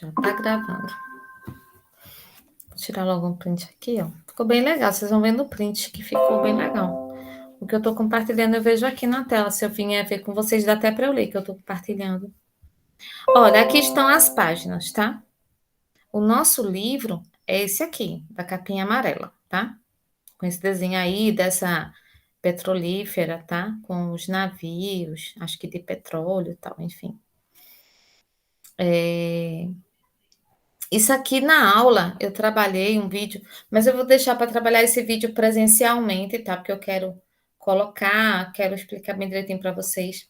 Já tá gravando. Vou tirar logo um print aqui, ó. Ficou bem legal. Vocês vão ver no print que ficou bem legal. O que eu tô compartilhando eu vejo aqui na tela. Se eu vier ver com vocês, dá até para eu ler que eu tô compartilhando. Olha, aqui estão as páginas, tá? O nosso livro é esse aqui, da capinha amarela, tá? Com esse desenho aí dessa petrolífera, tá? Com os navios, acho que de petróleo e tal, enfim. Isso aqui na aula eu trabalhei um vídeo, mas eu vou deixar para trabalhar esse vídeo presencialmente, tá? Porque eu quero colocar, quero explicar bem direitinho para vocês.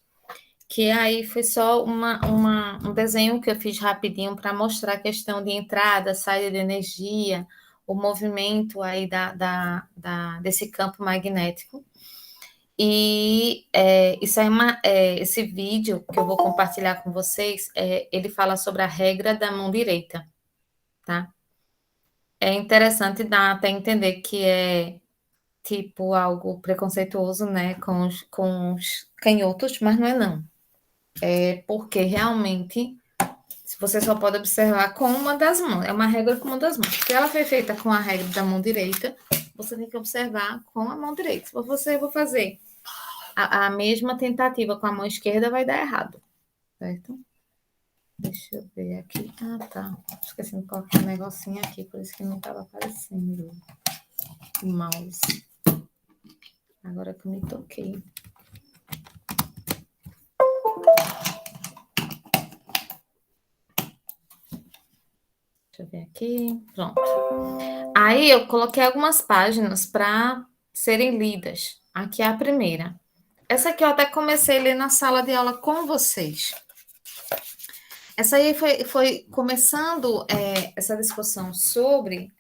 Que aí foi só um desenho que eu fiz rapidinho para mostrar a questão de entrada, saída de energia, o movimento aí desse campo magnético. E isso aí esse vídeo que eu vou compartilhar com vocês, ele fala sobre a regra da mão direita, tá? É interessante dar até entender que é tipo algo preconceituoso, né, com os canhotos, mas não é não. É porque realmente você só pode observar com uma das mãos. É uma regra com uma das mãos. Se ela foi feita com a regra da mão direita, você tem que observar com a mão direita. Se você for fazer a mesma tentativa com a mão esquerda, vai dar errado, certo? Deixa eu ver aqui. Ah, tá. Esqueci de colocar um negocinho aqui, por isso que não estava aparecendo o mouse. Agora que eu me toquei. Deixa eu ver aqui. Pronto. Aí eu coloquei algumas páginas para serem lidas. Aqui é a primeira. Essa aqui eu até comecei a ler na sala de aula com vocês. Essa aí foi começando essa discussão sobre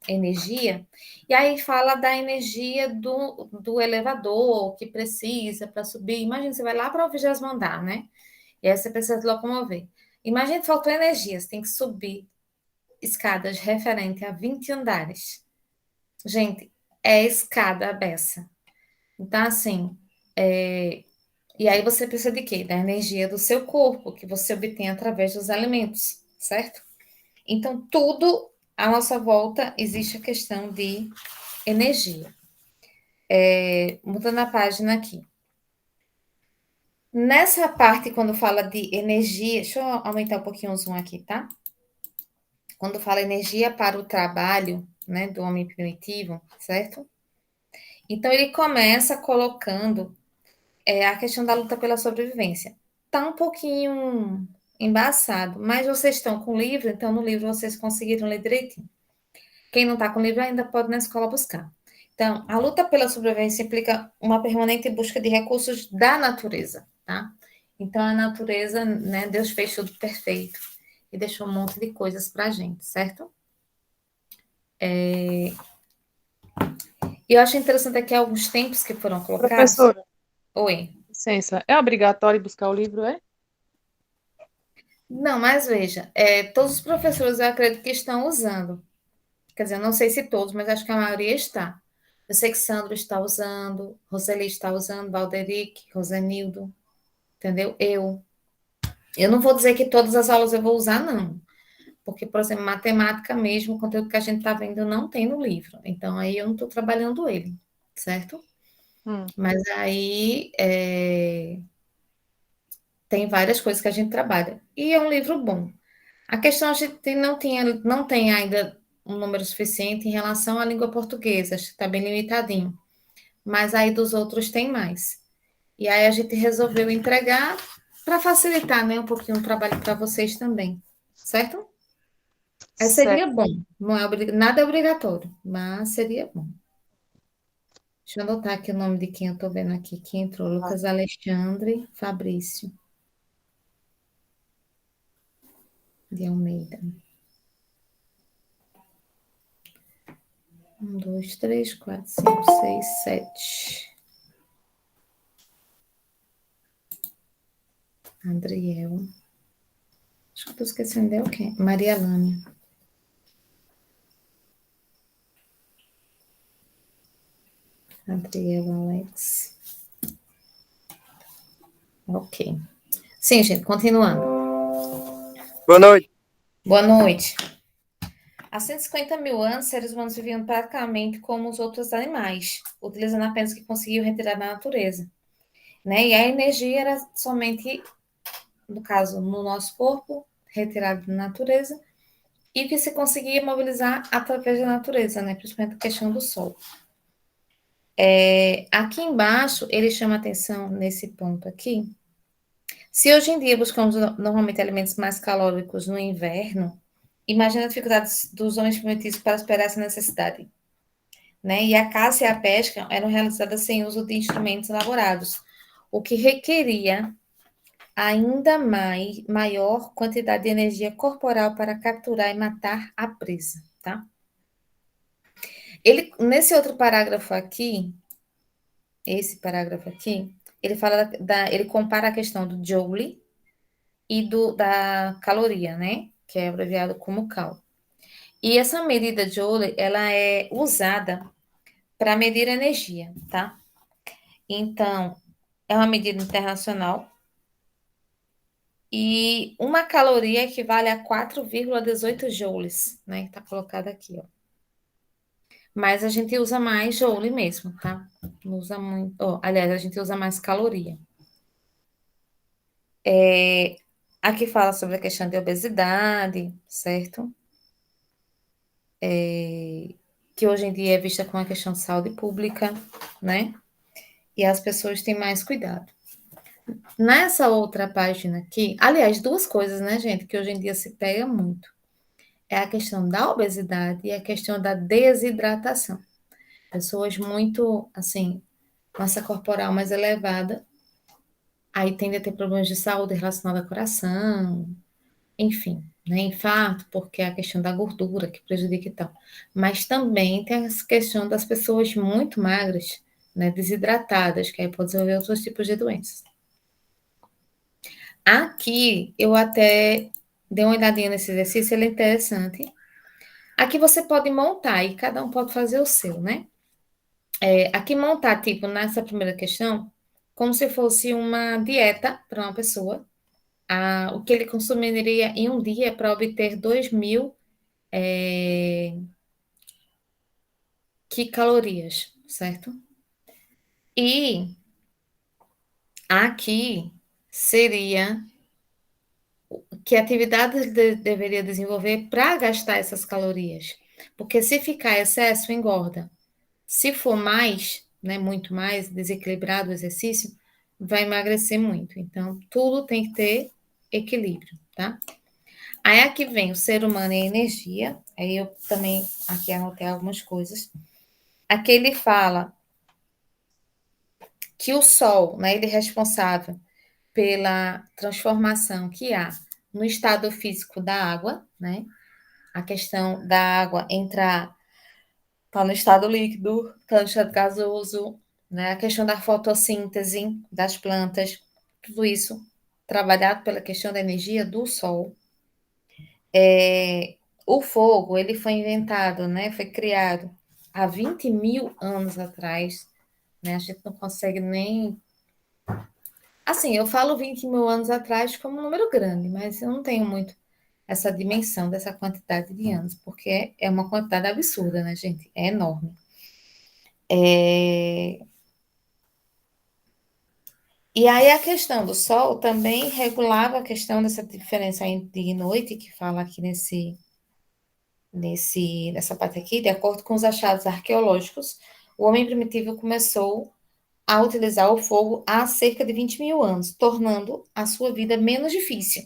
energia, e aí fala da energia do elevador que precisa para subir. Imagina, você vai lá para o 20º andar, né? E aí você precisa se locomover. Imagina que faltou energia, você tem que subir escadas referente a 20 andares. Gente, é escada a beça. Então, assim, e aí você precisa de quê? Da energia do seu corpo, que você obtém através dos alimentos, certo? Então, tudo à nossa volta existe a questão de energia. Mudando a página aqui. Nessa parte, quando fala de energia, deixa eu aumentar um pouquinho o zoom aqui, tá? Quando fala energia para o trabalho, né, do homem primitivo, certo? Então, ele começa colocando a questão da luta pela sobrevivência. Tá um pouquinho embaçado, mas vocês estão com o livro, então no livro vocês conseguiram ler direitinho. Quem não está com o livro ainda pode ir na escola buscar. Então, a luta pela sobrevivência implica uma permanente busca de recursos da natureza, tá? Então, a natureza, né, Deus fez tudo perfeito e deixou um monte de coisas para a gente, certo? E eu acho interessante aqui alguns tempos que foram colocados. Professora, Oi. licença, é obrigatório buscar o livro, é? Não, mas veja, todos os professores eu acredito que estão usando. Quer dizer, eu não sei se todos, mas acho que a maioria está. Eu sei que Sandro está usando, Roseli está usando, Valderic, Rosenildo, entendeu? Eu não vou dizer que todas as aulas eu vou usar, não. Porque, por exemplo, matemática mesmo, o conteúdo que a gente está vendo não tem no livro. Então, aí eu não estou trabalhando ele, certo? Mas aí tem várias coisas que a gente trabalha. E é um livro bom. A questão a gente não tem ainda um número suficiente em relação à língua portuguesa, acho que está bem limitadinho. Mas aí dos outros tem mais. E aí a gente resolveu entregar para facilitar, né, um pouquinho o trabalho para vocês também, certo? Aí seria Certo. bom, não é nada é obrigatório, mas seria bom. Deixa eu anotar aqui o nome de quem eu estou vendo aqui, que entrou, Lucas Alexandre Fabrício de Almeida. 1, 2, 3, 4, 5, 6, 7. Adriel. Acho que eu estou esquecendo de alguém. Maria Lânia. Adriel Alex. Ok. Sim, gente, continuando. Boa noite. Boa noite. Há 150 mil anos, seres humanos viviam praticamente como os outros animais, utilizando apenas o que conseguiam retirar da natureza. Né? E a energia era somente, no caso, no nosso corpo, retirada da natureza, e que se conseguia mobilizar através da natureza, né? Principalmente a questão do sol. Aqui embaixo, ele chama atenção nesse ponto aqui. Se hoje em dia buscamos normalmente alimentos mais calóricos no inverno, imagina a dificuldade dos homens primitivos para superar essa necessidade. Né? E a caça e a pesca eram realizadas sem uso de instrumentos elaborados, o que requeria ainda maior quantidade de energia corporal para capturar e matar a presa, tá? Ele, nesse outro parágrafo aqui, esse parágrafo aqui, ele fala ele compara a questão do Joule e da caloria, né? Que é abreviado como cal. E essa medida Joule, ela é usada para medir energia, tá? Então, é uma medida internacional e uma caloria equivale a 4,18 joules, né? Está colocado aqui, ó. Mas a gente usa mais joule mesmo, tá? Não usa muito. Oh, aliás, a gente usa mais caloria. Aqui fala sobre a questão de obesidade, certo? Que hoje em dia é vista como uma questão de saúde pública, né? E as pessoas têm mais cuidado. Nessa outra página aqui, aliás, duas coisas, né, gente, que hoje em dia se pega muito. É a questão da obesidade e a questão da desidratação. Pessoas muito, assim, massa corporal mais elevada, aí tende a ter problemas de saúde relacionados ao coração, enfim, né, infarto, porque é a questão da gordura que prejudica e tal. Mas também tem a questão das pessoas muito magras, né, desidratadas, que aí pode desenvolver outros tipos de doenças. Aqui eu até dei uma olhadinha nesse exercício, ele é interessante. Aqui você pode montar e cada um pode fazer o seu, né? Aqui montar, tipo, nessa primeira questão, como se fosse uma dieta para uma pessoa, o que ele consumiria em um dia para obter 2.000 calorias, certo? E aqui seria que atividades deveria desenvolver para gastar essas calorias. Porque se ficar excesso, engorda. Se for mais, né, muito mais desequilibrado o exercício, vai emagrecer muito. Então, tudo tem que ter equilíbrio, tá? Aí aqui vem o ser humano e a energia. Aí eu também aqui anotei algumas coisas. Aqui ele fala que o Sol, né, ele é responsável pela transformação que há no estado físico da água, né? A questão da água entrar tá no estado líquido, tá no estado gasoso, né? A questão da fotossíntese das plantas, tudo isso trabalhado pela questão da energia do sol. O fogo, ele foi inventado, né? Foi criado há 20 mil anos atrás, né? A gente não consegue nem. Assim, eu falo 20 mil anos atrás como um número grande, mas eu não tenho muito essa dimensão dessa quantidade de anos, porque é uma quantidade absurda, né, gente? É enorme. E aí a questão do Sol também regulava a questão dessa diferença entre dia e noite, que fala aqui nessa parte aqui, de acordo com os achados arqueológicos, o homem primitivo começou a utilizar o fogo há cerca de 20 mil anos, tornando a sua vida menos difícil.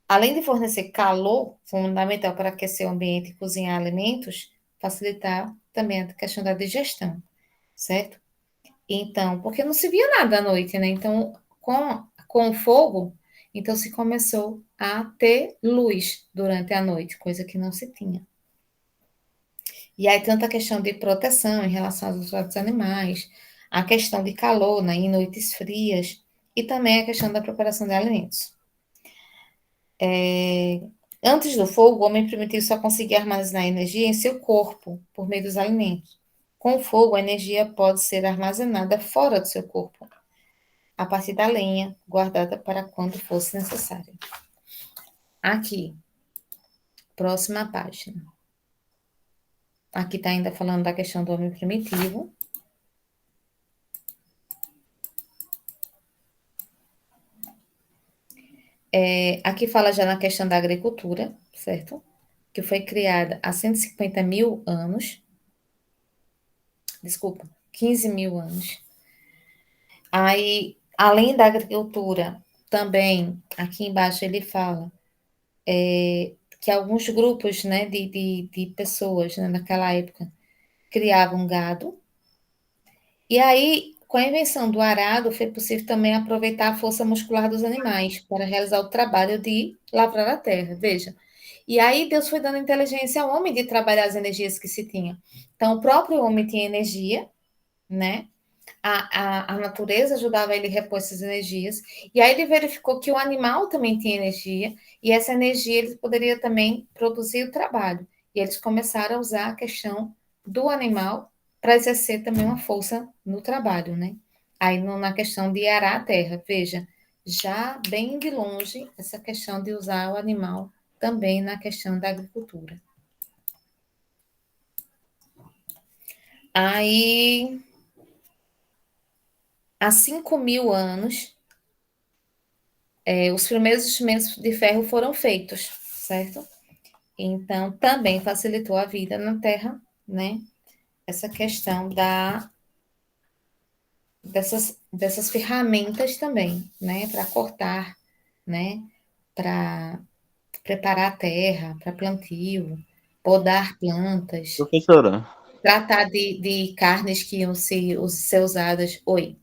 Além de fornecer calor, fundamental para aquecer o ambiente e cozinhar alimentos, facilitar também a questão da digestão, certo? Então, porque não se via nada à noite, né? Então, com o fogo, então se começou a ter luz durante a noite, coisa que não se tinha. E aí, tanta questão de proteção em relação aos outros animais, a questão de calor, né, em noites frias, e também a questão da preparação de alimentos. Antes do fogo, o homem primitivo só conseguia armazenar energia em seu corpo, por meio dos alimentos. Com o fogo, a energia pode ser armazenada fora do seu corpo, a partir da lenha, guardada para quando fosse necessária. Aqui. Próxima página. Aqui está ainda falando da questão do homem primitivo. Aqui fala já na questão da agricultura, certo? Que foi criada há 150 mil anos. Desculpa, 15 mil anos. Aí, além da agricultura, também, aqui embaixo ele fala que alguns grupos, né, de pessoas, né, naquela época criavam gado. E aí, com a invenção do arado, foi possível também aproveitar a força muscular dos animais para realizar o trabalho de lavrar a terra. Veja. E aí Deus foi dando inteligência ao homem de trabalhar as energias que se tinha. Então, o próprio homem tinha energia, né? A natureza ajudava ele a repor essas energias. E aí ele verificou que o animal também tinha energia, e essa energia ele poderia também produzir o trabalho. E eles começaram a usar a questão do animal para exercer também uma força no trabalho, né? Aí na questão de arar a terra, veja, já bem de longe essa questão de usar o animal também na questão da agricultura. Aí, há 5 mil anos, os primeiros instrumentos de ferro foram feitos, certo? Então, também facilitou a vida na Terra, né? Essa questão dessas ferramentas também, né? Para cortar, né? Para preparar a terra, para plantio, podar plantas, Professora, tratar de carnes que iam ser usadas. Oi,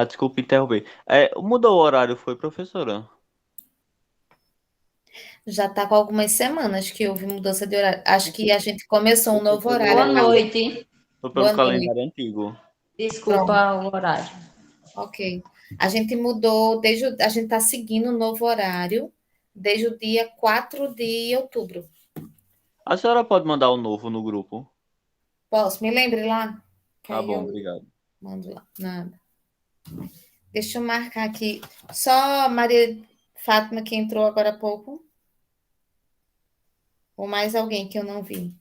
desculpe interromper. Mudou o horário, foi, professora? já está com algumas semanas que houve mudança de horário. Acho que a gente começou um Foi novo horário Boa agora. noite. foi pelo Boa noite. calendário antigo. Pronto. Desculpa o horário. Ok. A gente mudou a gente está seguindo o novo horário desde o dia 4 de outubro. A senhora pode mandar o novo no grupo? Posso? Me lembre lá? Que Tá aí bom, eu obrigado. mando lá. Nada. Deixa eu marcar aqui. Só Maria Fátima que entrou agora há pouco. Ou mais alguém que eu não vi.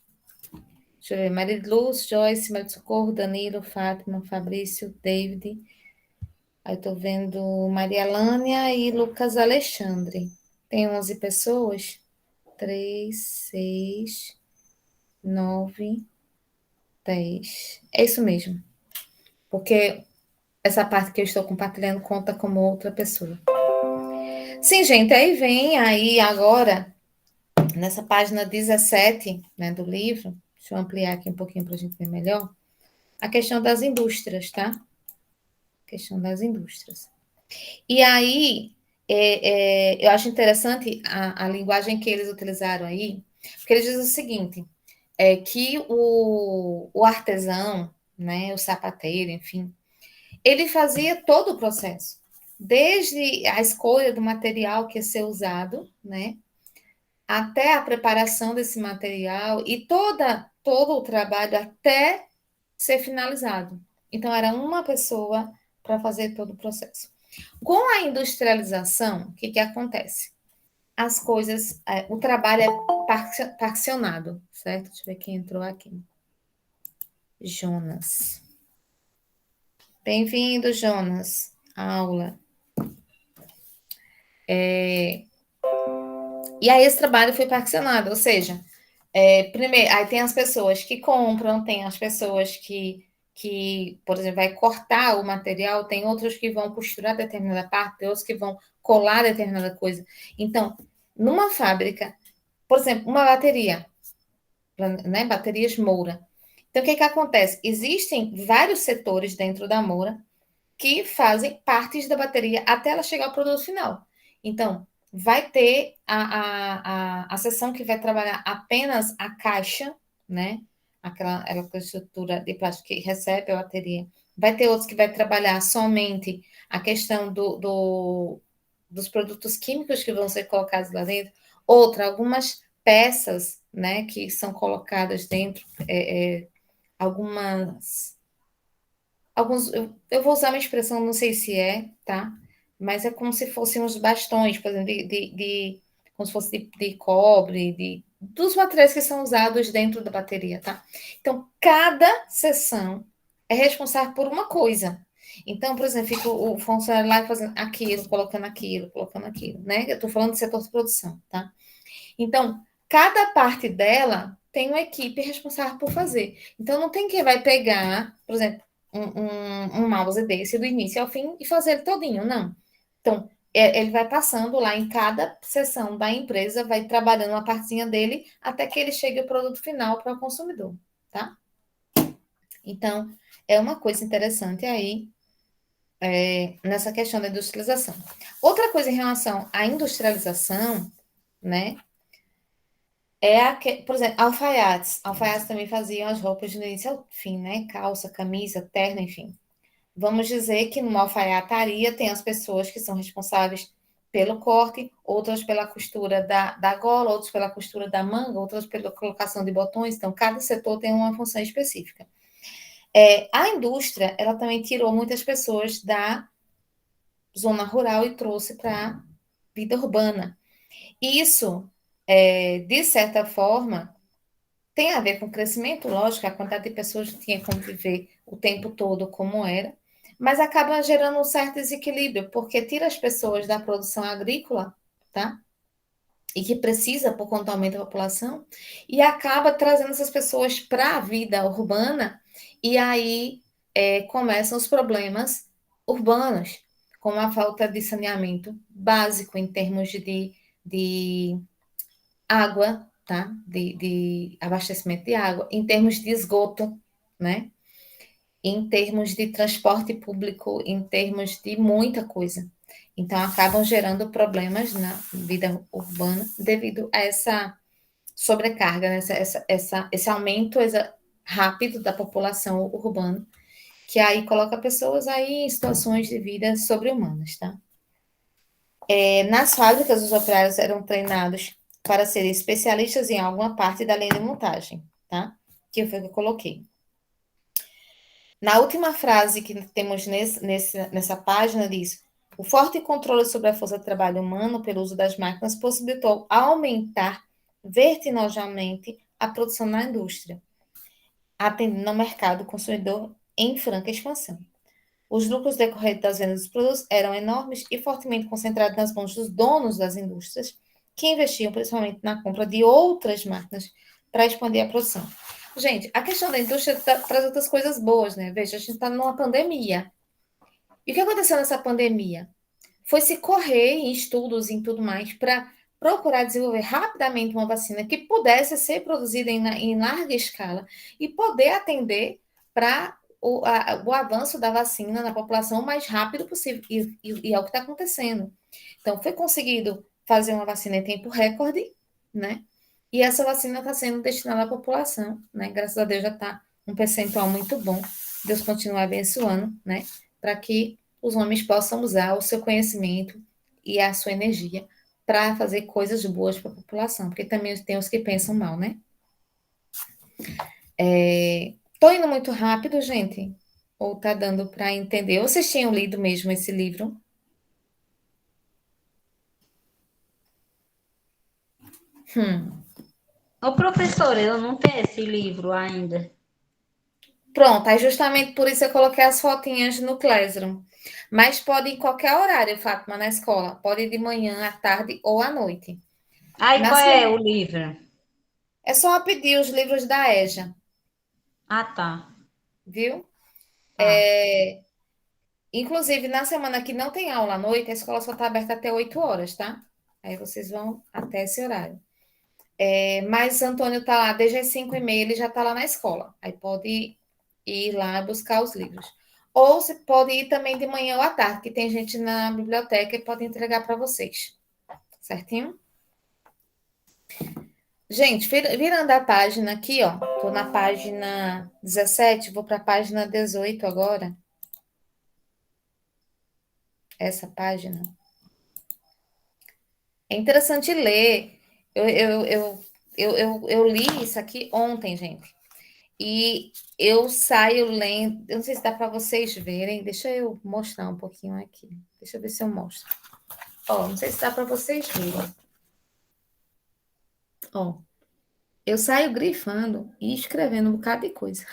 Deixa eu ver. Maria Luz, Joyce, Maria de Socorro, Danilo, Fátima, Fabrício, David. Aí eu tô vendo Maria Lânia e Lucas Alexandre. Tem 11 pessoas? 3, 6, 9, 10. É isso mesmo. Porque essa parte que eu estou compartilhando conta como outra pessoa. Sim, gente, aí vem aí agora, nessa página 17, né, do livro, deixa eu ampliar aqui um pouquinho para a gente ver melhor, a questão das indústrias, tá? A questão das indústrias. E aí, eu acho interessante a linguagem que eles utilizaram aí, porque eles dizem o seguinte, que o artesão, né, o sapateiro, enfim, ele fazia todo o processo, desde a escolha do material que ia ser usado, né, até a preparação desse material e todo o trabalho até ser finalizado. Então, era uma pessoa para fazer todo o processo. Com a industrialização, o que acontece? As coisas, o trabalho é parcionado, certo? Deixa eu ver quem entrou aqui. Jonas. Bem-vindo, Jonas, à aula. E aí esse trabalho foi parcionado, ou seja, primeiro, aí tem as pessoas que compram, tem as pessoas por exemplo, vai cortar o material, tem outros que vão costurar determinada parte, tem outros que vão colar determinada coisa. Então, numa fábrica, por exemplo, uma bateria, né, baterias Moura. Então, o que acontece? Existem vários setores dentro da Moura que fazem partes da bateria até ela chegar ao produto final. Então, vai ter a seção que vai trabalhar apenas a caixa, né? Aquela estrutura de plástico que recebe a bateria. Vai ter outros que vai trabalhar somente a questão dos produtos químicos que vão ser colocados lá dentro. Outra, algumas peças, né, que são colocadas dentro, algumas alguns, eu vou usar uma expressão, não sei se é, tá? Mas é como se fossem os bastões, por exemplo, como se fosse de cobre, dos materiais que são usados dentro da bateria, tá? Então, cada seção é responsável por uma coisa. Então, por exemplo, fica o funcionário lá fazendo aquilo, colocando aquilo, né? Eu estou falando do setor de produção, tá? Então, cada parte dela tem uma equipe responsável por fazer. Então, não tem quem vai pegar, por exemplo, um mouse desse do início ao fim e fazer ele todinho, não. Então, ele vai passando lá em cada seção da empresa, vai trabalhando uma partezinha dele até que ele chegue ao produto final para o consumidor, tá? Então, é uma coisa interessante aí nessa questão da industrialização. Outra coisa em relação à industrialização, né? Por exemplo, alfaiates. Alfaiates também faziam as roupas do início ao fim, né? Calça, camisa, terno, enfim. Vamos dizer que numa alfaiataria tem as pessoas que são responsáveis pelo corte, outras pela costura da gola, outras pela costura da manga, outras pela colocação de botões. Então, cada setor tem uma função específica. A indústria, ela também tirou muitas pessoas da zona rural e trouxe para a vida urbana. Isso, de certa forma, tem a ver com o crescimento, lógico, a quantidade de pessoas que tinha como viver o tempo todo como era, mas acaba gerando um certo desequilíbrio, porque tira as pessoas da produção agrícola, tá? E que precisa por conta do aumento da população, e acaba trazendo essas pessoas para a vida urbana, e aí começam os problemas urbanos, como a falta de saneamento básico em termos de água, tá? De abastecimento de água, em termos de esgoto, né? Em termos de transporte público, em termos de muita coisa. Então, acabam gerando problemas na vida urbana devido a essa sobrecarga, né? Esse aumento rápido da população urbana, que aí coloca pessoas aí em situações de vida sobre-humanas, tá? Nas fábricas, os operários eram treinados para serem especialistas em alguma parte da linha de montagem, tá? Que foi o que eu coloquei. Na última frase que temos nessa página, diz: o forte controle sobre a força de trabalho humano pelo uso das máquinas possibilitou aumentar vertiginosamente a produção na indústria, atendendo ao mercado consumidor em franca expansão. Os lucros decorrentes das vendas dos produtos eram enormes e fortemente concentrados nas mãos dos donos das indústrias, que investiam principalmente na compra de outras máquinas para expandir a produção. Gente, a questão da indústria traz outras coisas boas, né? Veja, a gente está numa pandemia. E o que aconteceu nessa pandemia? Foi se correr em estudos e em tudo mais para procurar desenvolver rapidamente uma vacina que pudesse ser produzida em larga escala e poder atender para o avanço da vacina na população o mais rápido possível. E é o que está acontecendo. Então, foi conseguido fazer uma vacina em tempo recorde, né? E essa vacina está sendo destinada à população, né? Graças a Deus já está um percentual muito bom. Deus continue abençoando, né? Para que os homens possam usar o seu conhecimento e a sua energia para fazer coisas boas para a população, porque também tem os que pensam mal, né? Tô indo muito rápido, gente? Ou tá dando para entender? Ou vocês tinham lido mesmo esse livro? Ô, professora, eu não tenho esse livro ainda. Pronto, aí justamente por isso eu coloquei as fotinhas no Classroom. Mas pode ir em qualquer horário, Fátima, na escola. Pode ir de manhã, à tarde ou à noite. Aí, Na qual sua... é o livro? É só pedir os livros da EJA, Ah, tá. viu? Tá. Inclusive, na semana que não tem aula à noite, a escola só está aberta até 8 horas, tá? Aí vocês vão até esse horário. Mas Antônio está lá desde as 5h30, ele já está lá na escola. Aí pode ir lá buscar os livros. Ou você pode ir também de manhã ou à tarde, que tem gente na biblioteca e pode entregar para vocês. Certinho? Gente, virando a página aqui, ó. Estou na página 17, vou para a página 18 agora. Essa página. É interessante ler. Eu li isso aqui ontem, gente. E eu saio lendo. Eu não sei se dá para vocês verem. Deixa eu mostrar um pouquinho aqui. Deixa eu ver se eu mostro. Ó, não sei se dá para vocês verem. Ó, eu saio grifando e escrevendo um bocado de coisa,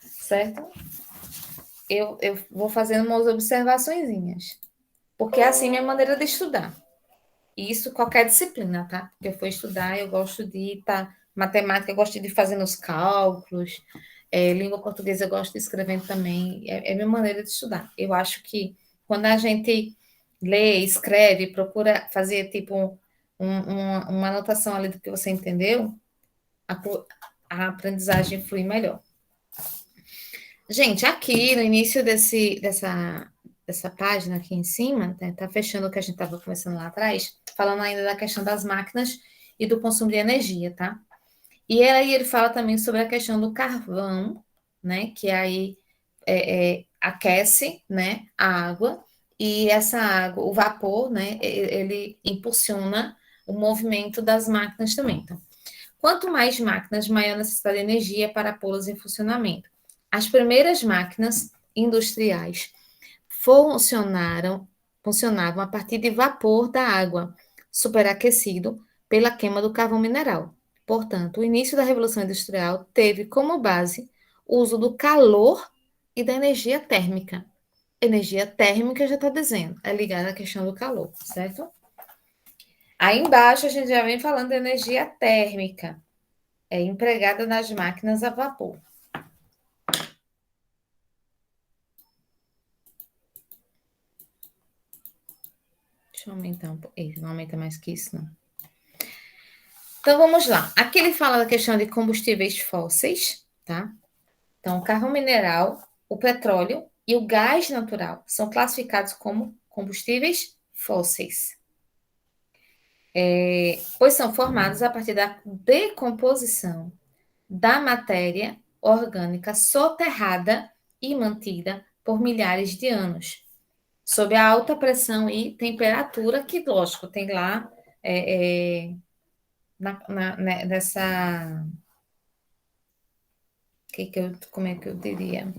certo? Eu vou fazendo umas observaçõezinhas, porque é assim minha maneira de estudar. E isso qualquer disciplina, tá? Porque eu for estudar, eu gosto de estar... matemática, eu gosto de fazer nos cálculos. Língua portuguesa, eu gosto de escrever também. É minha maneira de estudar. Eu acho que quando a gente lê, escreve, procura fazer tipo uma anotação ali do que você entendeu, a, a aprendizagem flui melhor. Gente, aqui no início dessa página aqui em cima, né, tá fechando o que a gente estava conversando lá atrás, falando ainda da questão das máquinas e do consumo de energia, tá? E aí ele fala também sobre a questão do carvão, né? Que aí aquece, né, a água, e essa água, o vapor, né, ele impulsiona o movimento das máquinas também. Então, quanto mais máquinas, maior a necessidade de energia para pô-las em funcionamento. As primeiras máquinas industriais funcionavam a partir de vapor da água, superaquecido pela queima do carvão mineral. Portanto, o início da Revolução Industrial teve como base o uso do calor e da energia térmica. Energia térmica já está dizendo, é ligada à questão do calor, certo? Aí embaixo a gente já vem falando de energia térmica, empregada nas máquinas a vapor. Deixa eu aumentar um pouco. Não aumenta mais que isso, não. Então, vamos lá. Aqui ele fala da questão de combustíveis fósseis, tá? Então, o carvão mineral, o petróleo e o gás natural são classificados como combustíveis fósseis, pois são formados a partir da decomposição da matéria orgânica soterrada e mantida por milhares de anos, sob a alta pressão e temperatura, que, lógico, tem lá nessa... como é que eu diria?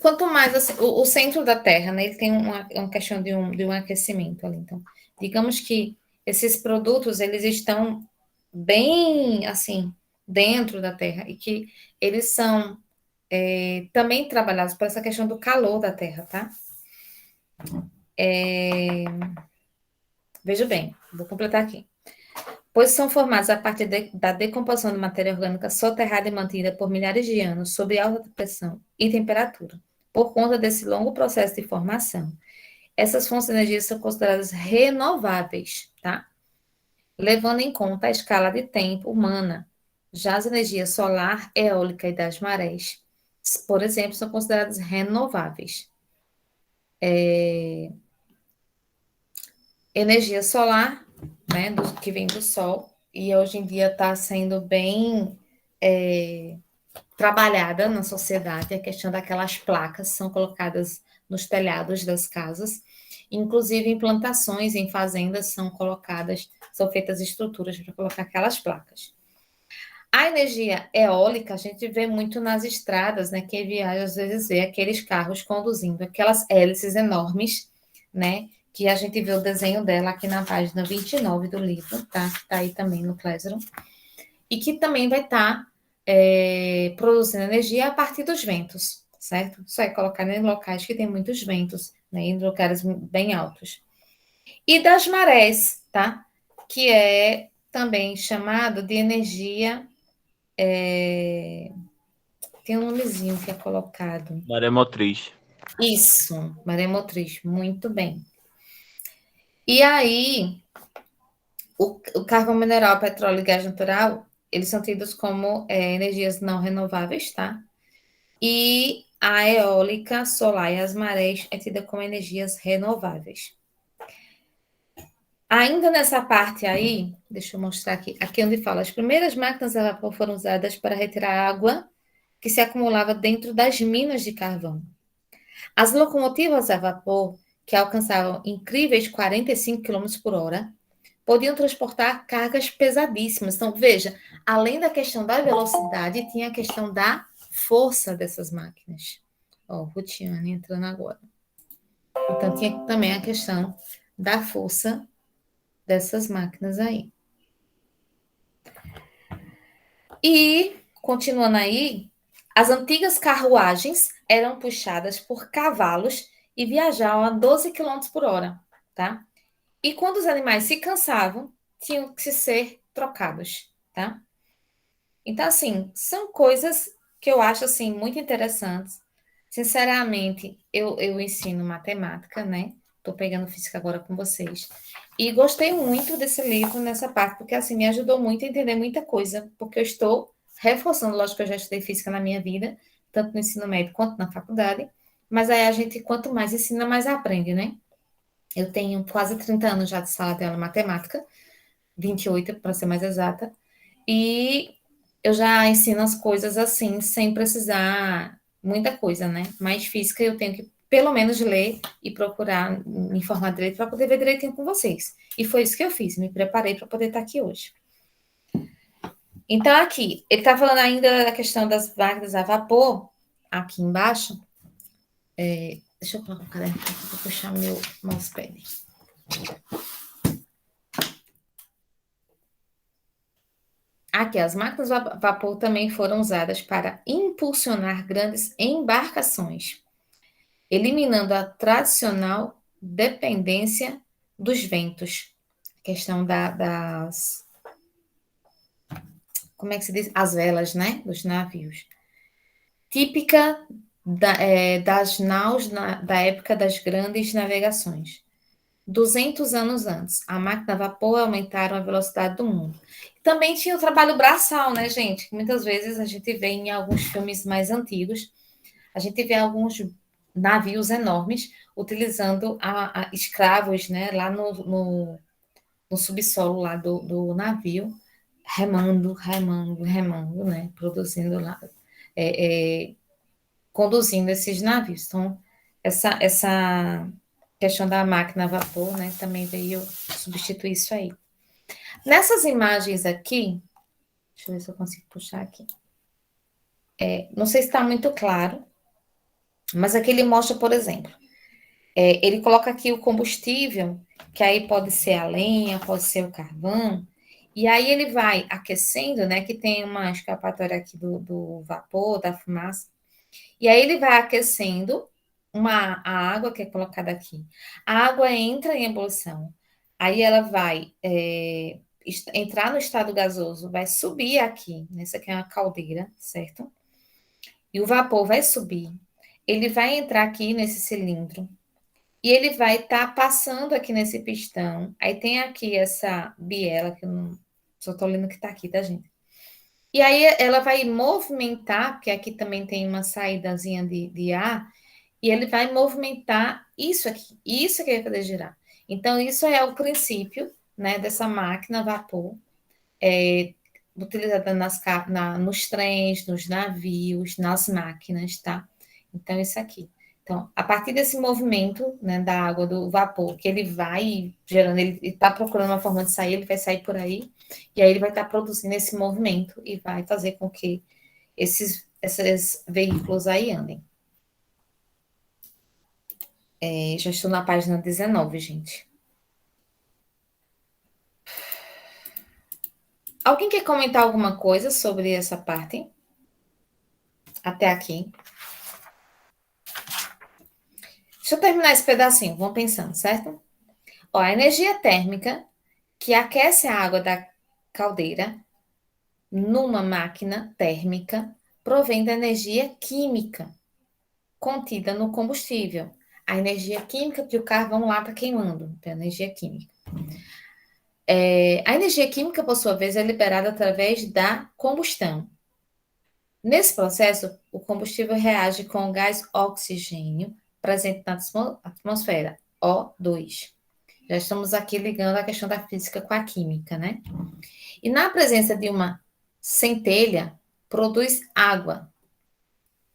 Quanto mais assim, o centro da Terra, né, ele tem uma questão de um aquecimento ali. Então, digamos que esses produtos eles estão bem assim dentro da Terra e que eles são também trabalhados por essa questão do calor da Terra, tá? Veja bem, vou completar aqui. Pois são formados a partir da decomposição de matéria orgânica soterrada e mantida por milhares de anos sob alta pressão e temperatura. Por conta desse longo processo de formação, essas fontes de energia são consideradas renováveis, tá? Levando em conta a escala de tempo humana. Já as energias solar, eólica e das marés, por exemplo, são consideradas renováveis. Energia solar, né, que vem do Sol, e hoje em dia está sendo bem trabalhada na sociedade, a questão daquelas placas que são colocadas nos telhados das casas, inclusive em plantações, em fazendas, são feitas estruturas para colocar aquelas placas. A energia eólica, a gente vê muito nas estradas, né? Quem viaja às vezes vê aqueles carros conduzindo aquelas hélices enormes, né? Que a gente vê o desenho dela aqui na página 29 do livro, tá? Que tá aí também no Classroom. E que também vai estar produzindo energia a partir dos ventos, certo? Só é colocar em locais que tem muitos ventos, né? Em lugares bem altos. E das marés, tá? Que é também chamado de energia... Tem um nomezinho que é colocado. Maré motriz. Isso, maré motriz, muito bem. E aí, o carvão mineral, petróleo e gás natural, eles são tidos como energias não renováveis, tá? E a eólica, solar e as marés é tida como energias renováveis. Ainda nessa parte aí, deixa eu mostrar aqui onde fala, as primeiras máquinas a vapor foram usadas para retirar água que se acumulava dentro das minas de carvão. As locomotivas a vapor, que alcançavam incríveis 45 km por hora, podiam transportar cargas pesadíssimas. Então, veja, além da questão da velocidade, tinha a questão da força dessas máquinas. Ó, o Rutiane entrando agora. Então, tinha também a questão da força dessas máquinas aí. E, continuando aí, as antigas carruagens eram puxadas por cavalos e viajavam a 12 quilômetros por hora, tá? E quando os animais se cansavam, tinham que ser trocados, tá? Então, assim, são coisas que eu acho, assim, muito interessantes. Sinceramente, eu ensino matemática, né? Estou pegando física agora com vocês. E gostei muito desse livro nessa parte, porque, assim, me ajudou muito a entender muita coisa, porque eu estou reforçando, lógico que eu já estudei física na minha vida, tanto no ensino médio quanto na faculdade, mas aí a gente, quanto mais ensina, mais aprende, né? Eu tenho quase 30 anos já de sala de aula matemática, 28 para ser mais exata, e eu já ensino as coisas assim, sem precisar muita coisa, né? Mais física eu tenho que, pelo menos, ler e procurar me informar direito para poder ver direitinho com vocês. E foi isso que eu fiz, me preparei para poder estar aqui hoje. Então, aqui, ele está falando ainda da questão das máquinas a vapor, aqui embaixo. Deixa eu colocar o caderno aqui para puxar o meu mousepad. Aqui, as máquinas a vapor também foram usadas para impulsionar grandes embarcações, eliminando a tradicional dependência dos ventos. Questão das. Como é que se diz? As velas, né? Dos navios. Típica das naus da época das grandes navegações. 200 anos antes, a máquina a vapor aumentaram a velocidade do mundo. Também tinha o trabalho braçal, né, gente? Muitas vezes a gente vê em alguns filmes mais antigos, a gente vê alguns navios enormes utilizando escravos, né, lá no subsolo lá do navio, remando, né, produzindo lá, conduzindo esses navios. Então, essa questão da máquina a vapor, né, também veio substituir isso aí. Nessas imagens aqui, deixa eu ver se eu consigo puxar aqui. Não sei se está muito claro, mas aqui ele mostra, por exemplo, ele coloca aqui o combustível, que aí pode ser a lenha, pode ser o carvão, e aí ele vai aquecendo, né, que tem uma escapatória aqui do vapor, da fumaça, e aí ele vai aquecendo a água que é colocada aqui. A água entra em ebulição. Aí ela vai entrar no estado gasoso, vai subir aqui. Nessa aqui é uma caldeira, certo? E o vapor vai subir. Ele vai entrar aqui nesse cilindro. E ele vai estar passando aqui nesse pistão. Aí tem aqui essa biela, que eu não, só estou lendo o que está aqui, tá, gente? E aí ela vai movimentar, porque aqui também tem uma saídazinha de ar, e ele vai movimentar isso aqui. Isso que vai fazer girar. Então, isso é o princípio, né, dessa máquina a vapor, utilizada nos trens, nos navios, nas máquinas, tá? Então, isso aqui. Então, a partir desse movimento, né, da água, do vapor, que ele vai gerando, ele está procurando uma forma de sair, ele vai sair por aí, e aí ele vai estar produzindo esse movimento e vai fazer com que esses veículos aí andem. Já estou na página 19, gente. Alguém quer comentar alguma coisa sobre essa parte? Até aqui. Deixa eu terminar esse pedacinho, vamos pensando, certo? Ó, a energia térmica que aquece a água da caldeira numa máquina térmica provém da energia química contida no combustível. A energia química que o carvão lá está queimando, então, a energia química. A energia química, por sua vez, é liberada através da combustão. Nesse processo, o combustível reage com o gás oxigênio presente na atmosfera, O2. Já estamos aqui ligando a questão da física com a química, né? E na presença de uma centelha, produz água,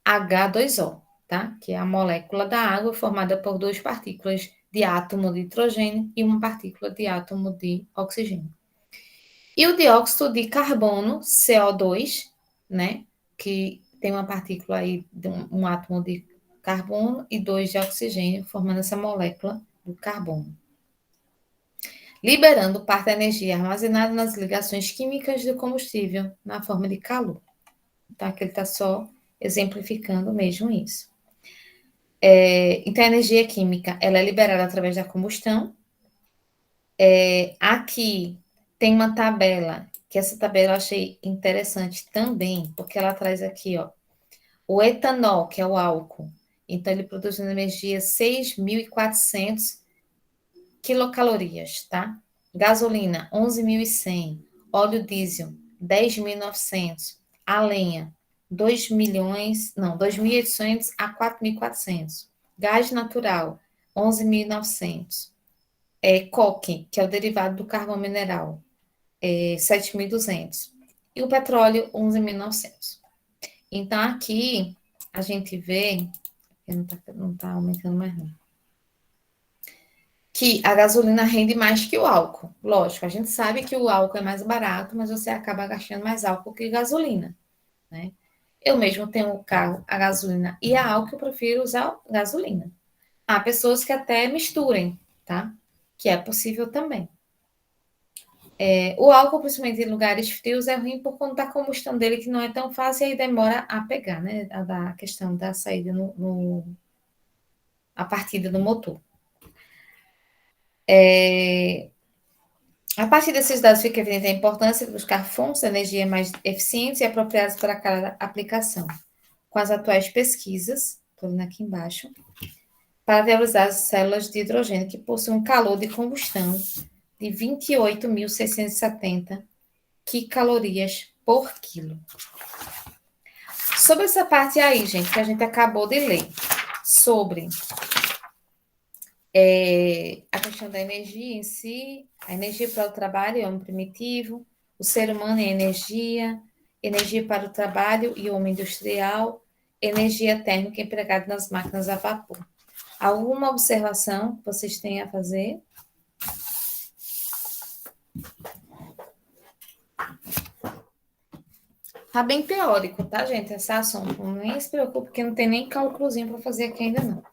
H2O, tá? Que é a molécula da água formada por duas partículas de átomo de hidrogênio e uma partícula de átomo de oxigênio. E o dióxido de carbono, CO2, né? Que tem uma partícula aí, um átomo de carbono e dois de oxigênio, formando essa molécula do carbono. liberando parte da energia armazenada nas ligações químicas do combustível na forma de calor. Tá? Que ele está só exemplificando mesmo isso. Então, a energia química ela é liberada através da combustão. Aqui tem uma tabela, que essa tabela eu achei interessante também, porque ela traz aqui, ó, o etanol, que é o álcool. Então, ele produz uma energia 6.400 quilocalorias, tá? Gasolina, 11.100. Óleo diesel, 10.900. A lenha, 2 milhões, não, 2.800 a 4.400. Gás natural, 11.900. Coque, que é o derivado do carvão mineral, 7.200. E o petróleo, 11.900. Então, aqui a gente vê, não tá aumentando mais não, que a gasolina rende mais que o álcool. Lógico, a gente sabe que o álcool é mais barato, mas você acaba gastando mais álcool que gasolina, né? Eu mesmo tenho o carro a gasolina e a álcool, eu prefiro usar gasolina. Há pessoas que até misturem, tá? Que é possível também. O álcool, principalmente em lugares frios, é ruim por conta da combustão dele, que não é tão fácil e aí demora a pegar, né? A questão da saída a partida do motor. A partir desses dados fica evidente a importância de buscar fontes de energia mais eficientes e apropriadas para cada aplicação. Com as atuais pesquisas, estou vendo aqui embaixo, para valorizar as células de hidrogênio que possuem um calor de combustão de 28.670 quilocalorias por quilo. Sobre essa parte aí, gente, que a gente acabou de ler, sobre a questão da energia em si, a energia para o trabalho e o homem primitivo, o ser humano e a energia para o trabalho e o homem industrial, energia térmica empregada nas máquinas a vapor. Alguma observação que vocês têm a fazer? Tá bem teórico, tá, gente? Esse assunto. Nem se preocupe, porque não tem nem cálculozinho para fazer aqui ainda, não.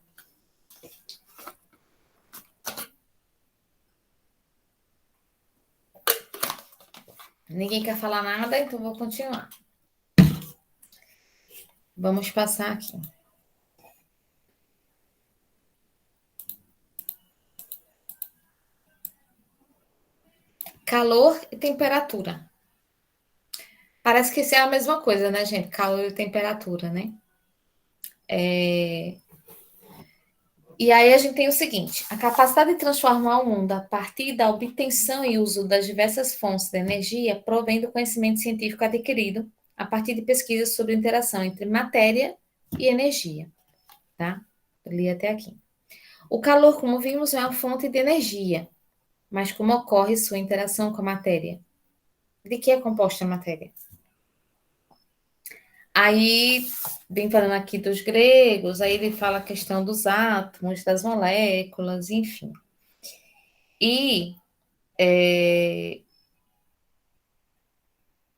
Ninguém quer falar nada, então vou continuar. Vamos passar aqui. Calor e temperatura. Parece que isso é a mesma coisa, né, gente? Calor e temperatura, né? E aí a gente tem o seguinte: a capacidade de transformar o mundo a partir da obtenção e uso das diversas fontes de energia provém do conhecimento científico adquirido a partir de pesquisas sobre a interação entre matéria e energia, tá? Eu li até aqui. O calor, como vimos, é uma fonte de energia, mas como ocorre sua interação com a matéria? De que é composta a matéria? Aí, vem falando aqui dos gregos, aí ele fala a questão dos átomos, das moléculas, enfim. E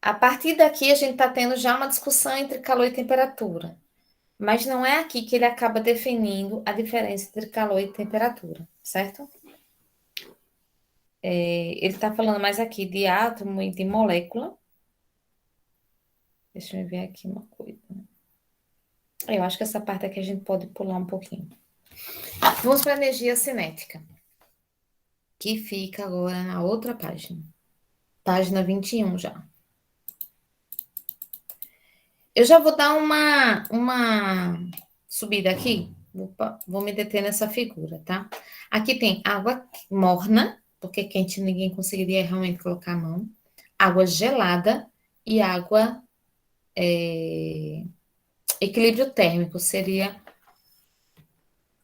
a partir daqui a gente está tendo já uma discussão entre calor e temperatura. Mas não é aqui que ele acaba definindo a diferença entre calor e temperatura, certo? Ele está falando mais aqui de átomo e de molécula. Deixa eu ver aqui uma coisa. Eu acho que essa parte aqui a gente pode pular um pouquinho. Vamos para a energia cinética, que fica agora na outra página. Página 21 já. Eu já vou dar uma subida aqui. Vou me deter nessa figura, tá? Aqui tem água morna, porque quente ninguém conseguiria realmente colocar a mão. Água gelada e água equilíbrio térmico, seria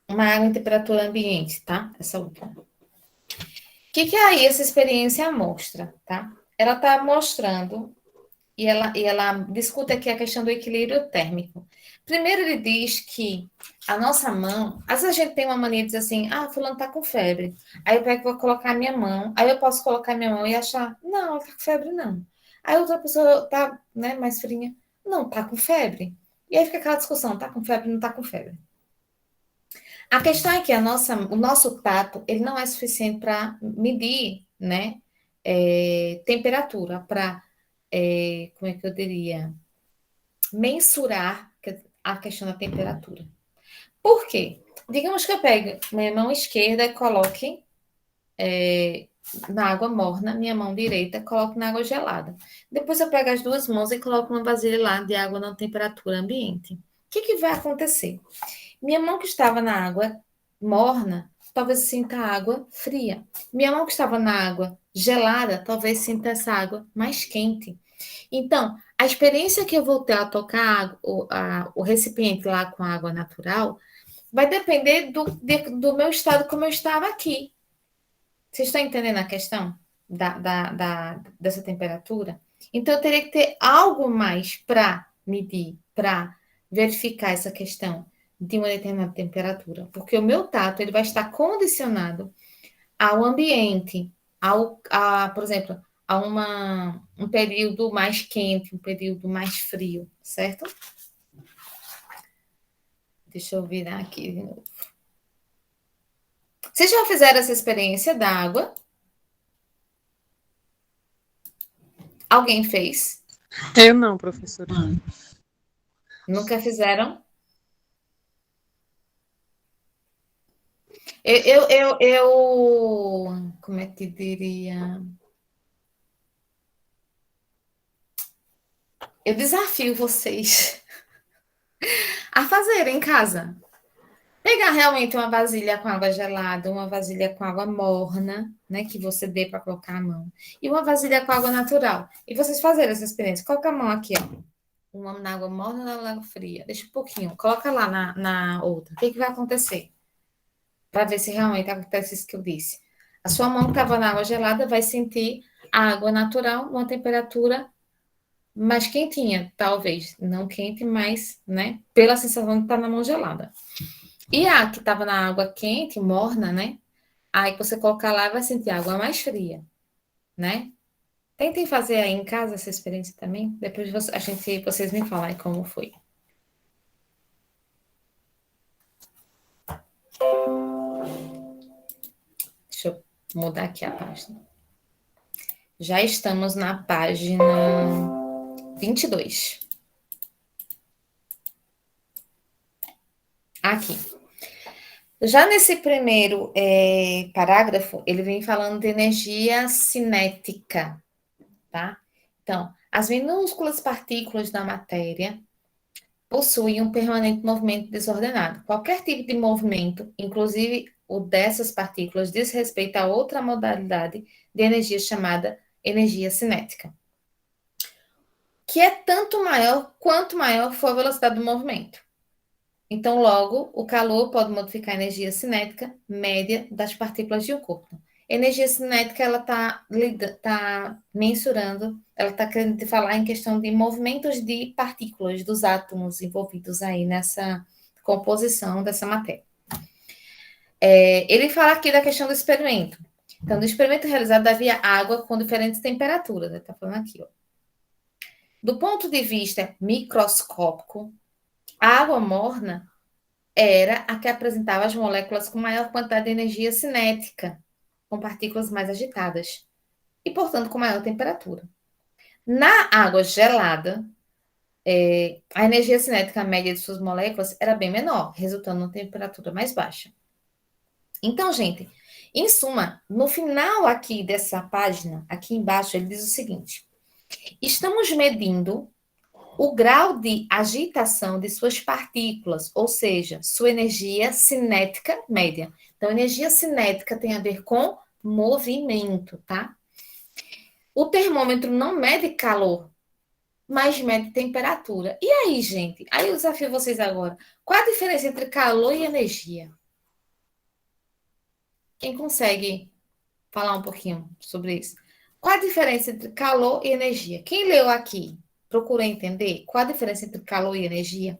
uma água em temperatura ambiente, tá? Essa última. O que aí essa experiência mostra, tá? Ela está mostrando, e ela discute aqui a questão do equilíbrio térmico. Primeiro ele diz que a nossa mão, às vezes a gente tem uma mania de dizer assim, fulano tá com febre. Aí eu pego e vou colocar a minha mão, aí eu posso colocar a minha mão e achar, não, ela tá com febre, não. Aí outra pessoa tá, né, mais fria, não, tá com febre. E aí fica aquela discussão, tá com febre, não tá com febre. A questão é que o nosso tato, ele não é suficiente para medir, né, temperatura, para, como é que eu diria, mensurar a questão da temperatura. Por quê? Digamos que eu pegue minha mão esquerda e coloque na água morna, minha mão direita coloco na água gelada. Depois eu pego as duas mãos e coloco numa vasilha lá de água na temperatura ambiente. O que vai acontecer? Minha mão que estava na água morna, talvez sinta a água fria. Minha mão que estava na água gelada, talvez sinta essa água mais quente. Então, a experiência que eu vou ter ao tocar o recipiente lá com água natural vai depender do meu estado como eu estava aqui. Vocês estão entendendo a questão dessa temperatura? Então, eu teria que ter algo mais para medir, para verificar essa questão de uma determinada temperatura, porque o meu tato ele vai estar condicionado ao ambiente, por exemplo, a um período mais quente, um período mais frio, certo? Deixa eu virar aqui de novo. Vocês já fizeram essa experiência da água? Alguém fez? Eu não, professora. Nunca fizeram? Como é que diria? Eu desafio vocês a fazerem em casa. Pegar realmente uma vasilha com água gelada, uma vasilha com água morna, né, que você dê para colocar a mão, e uma vasilha com água natural. E vocês fazerem essa experiência. Coloca a mão aqui, ó. Uma na água morna e na água fria. Deixa um pouquinho. Coloca lá na outra. O que vai acontecer? Para ver se realmente acontece isso que eu disse. A sua mão que estava na água gelada vai sentir a água natural uma temperatura mais quentinha, talvez. Não quente, mas, né? Pela sensação de estar na mão gelada. E a que estava na água quente, morna, né? Aí que você colocar lá, vai sentir a água mais fria, né? Tentem fazer aí em casa essa experiência também. Depois vocês me falam como foi. Deixa eu mudar aqui a página. Já estamos na página 22. Aqui. Já nesse primeiro parágrafo, ele vem falando de energia cinética, tá? Então, as minúsculas partículas da matéria possuem um permanente movimento desordenado. Qualquer tipo de movimento, inclusive o dessas partículas, diz respeito a outra modalidade de energia chamada energia cinética, que é tanto maior quanto maior for a velocidade do movimento. Então, logo, o calor pode modificar a energia cinética média das partículas de um corpo. Energia cinética, ela tá mensurando, ela está querendo falar em questão de movimentos de partículas dos átomos envolvidos aí nessa composição dessa matéria. Ele fala aqui da questão do experimento. Então, no experimento realizado, havia água com diferentes temperaturas. Ele está falando aqui, ó. Do ponto de vista microscópico, a água morna era a que apresentava as moléculas com maior quantidade de energia cinética, com partículas mais agitadas, e, portanto, com maior temperatura. Na água gelada, a energia cinética média de suas moléculas era bem menor, resultando em uma temperatura mais baixa. Então, gente, em suma, no final aqui dessa página, aqui embaixo, ele diz o seguinte: estamos medindo o grau de agitação de suas partículas, ou seja, sua energia cinética média. Então, energia cinética tem a ver com movimento, tá? O termômetro não mede calor, mas mede temperatura. E aí, gente? Aí eu desafio vocês agora. Qual a diferença entre calor e energia? Quem consegue falar um pouquinho sobre isso? Qual a diferença entre calor e energia? Quem leu aqui? Procura entender qual a diferença entre calor e energia?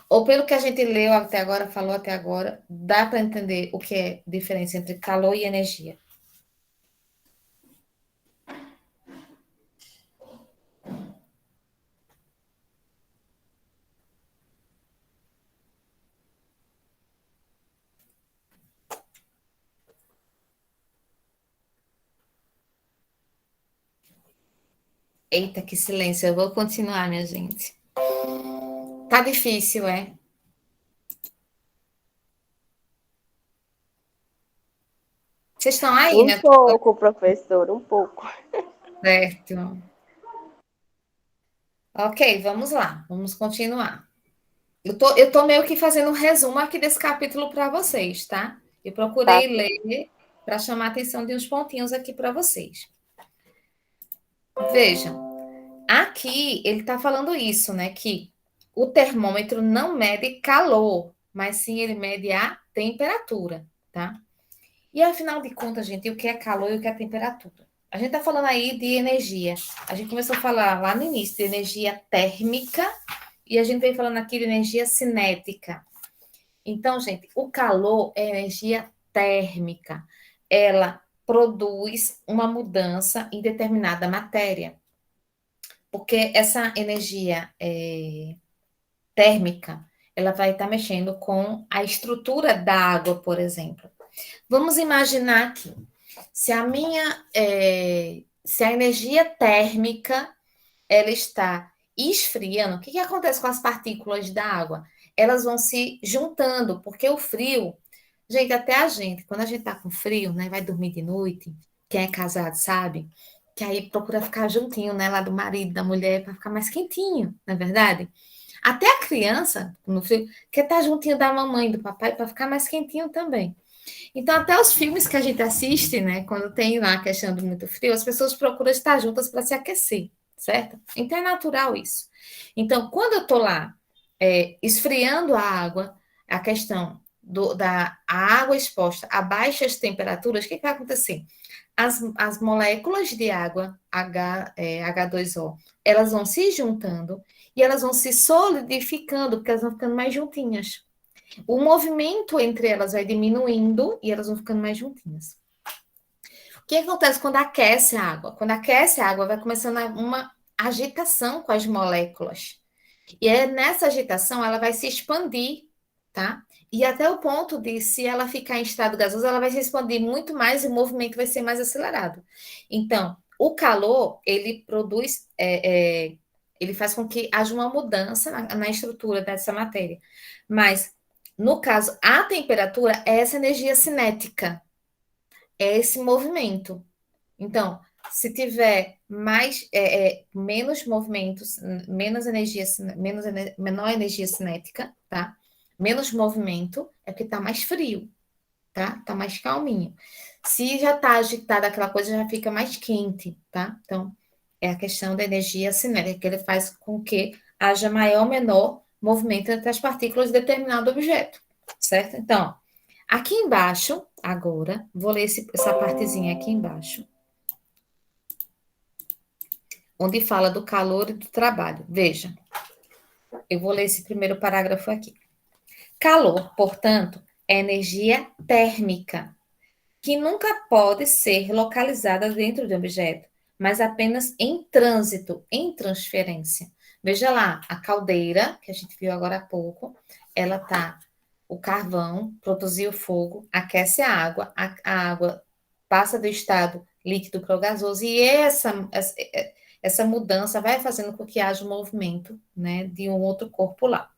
Ou pelo que a gente leu até agora, falou até agora, dá para entender o que é a diferença entre calor e energia? Eita, que silêncio. Eu vou continuar, minha gente. Tá difícil, é? Vocês estão aí, Um né? pouco, professor, um pouco. Certo. Ok, vamos lá. Vamos continuar. Eu tô meio que fazendo um resumo aqui desse capítulo para vocês, tá? Eu Tá procurei certo. ler para chamar a atenção de uns pontinhos aqui para vocês. Vejam, aqui ele está falando isso, né? Que o termômetro não mede calor, mas sim ele mede a temperatura, tá? E afinal de contas, gente, o que é calor e o que é temperatura? A gente está falando aí de energia. A gente começou a falar lá no início de energia térmica e a gente vem falando aqui de energia cinética. Então, gente, o calor é energia térmica. Ela produz uma mudança em determinada matéria. Porque essa energia térmica, ela vai estar mexendo com a estrutura da água, por exemplo. Vamos imaginar que se a energia térmica ela está esfriando, o que acontece com as partículas da água? Elas vão se juntando, porque o frio, gente, até a gente, quando a gente tá com frio, né, vai dormir de noite, quem é casado sabe, que aí procura ficar juntinho, né, lá do marido, da mulher, para ficar mais quentinho, não é verdade? Até a criança, no frio, quer estar juntinho da mamãe, do papai, para ficar mais quentinho também. Então, até os filmes que a gente assiste, né, quando tem lá a questão do muito frio, as pessoas procuram estar juntas para se aquecer, certo? Então, é natural isso. Então, quando eu estou lá esfriando a água, a questão da a água exposta a baixas temperaturas, o que vai acontecer? As moléculas de água, H2O, elas vão se juntando e elas vão se solidificando, porque elas vão ficando mais juntinhas. O movimento entre elas vai diminuindo e elas vão ficando mais juntinhas. O que acontece quando aquece a água? Quando aquece a água, vai começando uma agitação com as moléculas. E é nessa agitação ela vai se expandir, tá? E até o ponto de, se ela ficar em estado gasoso, ela vai se expandir muito mais e o movimento vai ser mais acelerado. Então, o calor, ele produz, ele faz com que haja uma mudança na estrutura dessa matéria. Mas, no caso, a temperatura é essa energia cinética, é esse movimento. Então, se tiver menos movimentos, menor energia cinética, tá? Menos movimento, é porque tá mais frio, tá? Tá mais calminho. Se já tá agitada aquela coisa, já fica mais quente, tá? Então, é a questão da energia cinética, que ele faz com que haja maior ou menor movimento entre as partículas de determinado objeto, certo? Então, aqui embaixo, agora, vou ler essa partezinha aqui embaixo, onde fala do calor e do trabalho. Veja, eu vou ler esse primeiro parágrafo aqui. Calor, portanto, é energia térmica, que nunca pode ser localizada dentro de um objeto, mas apenas em trânsito, em transferência. Veja lá, a caldeira, que a gente viu agora há pouco, ela tá, o carvão produziu fogo, aquece a água passa do estado líquido para o gasoso, e essa mudança vai fazendo com que haja um movimento, né, de um outro corpo lá.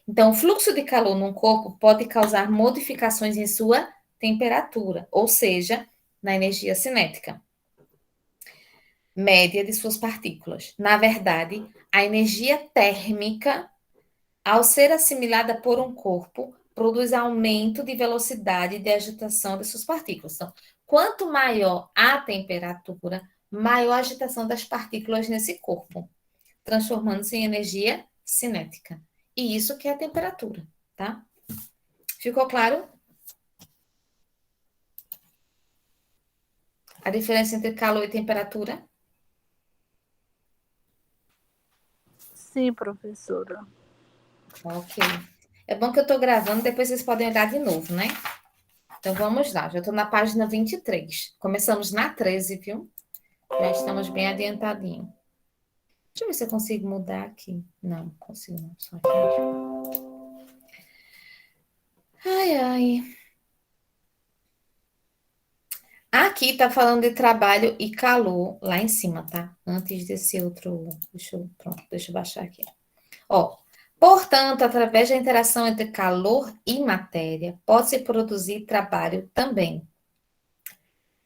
Então, o fluxo de calor num corpo pode causar modificações em sua temperatura, ou seja, na energia cinética média de suas partículas. Na verdade, a energia térmica, ao ser assimilada por um corpo, produz aumento de velocidade de agitação de suas partículas. Então, quanto maior a temperatura, maior a agitação das partículas nesse corpo, transformando-se em energia cinética. E isso que é a temperatura, tá? Ficou claro? A diferença entre calor e temperatura? Sim, professora. Ok. É bom que eu estou gravando, depois vocês podem olhar de novo, né? Então vamos lá, já estou na página 23. Começamos na 13, viu? Já estamos bem adiantadinho. Deixa eu ver se eu consigo mudar aqui. Não, consigo não. Só aqui mesmo. Ai, ai. Aqui está falando de trabalho e calor lá em cima, tá? Antes desse outro. Deixa eu baixar aqui. Ó, portanto, através da interação entre calor e matéria, pode-se produzir trabalho também.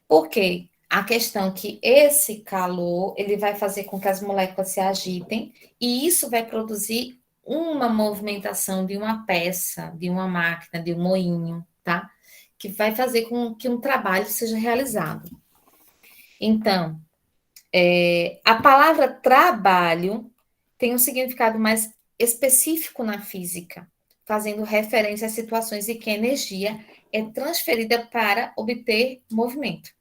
Por quê? A questão que esse calor, ele vai fazer com que as moléculas se agitem, e isso vai produzir uma movimentação de uma peça, de uma máquina, de um moinho, tá? Que vai fazer com que um trabalho seja realizado. Então, a palavra trabalho tem um significado mais específico na física, fazendo referência a situações em que a energia é transferida para obter movimento.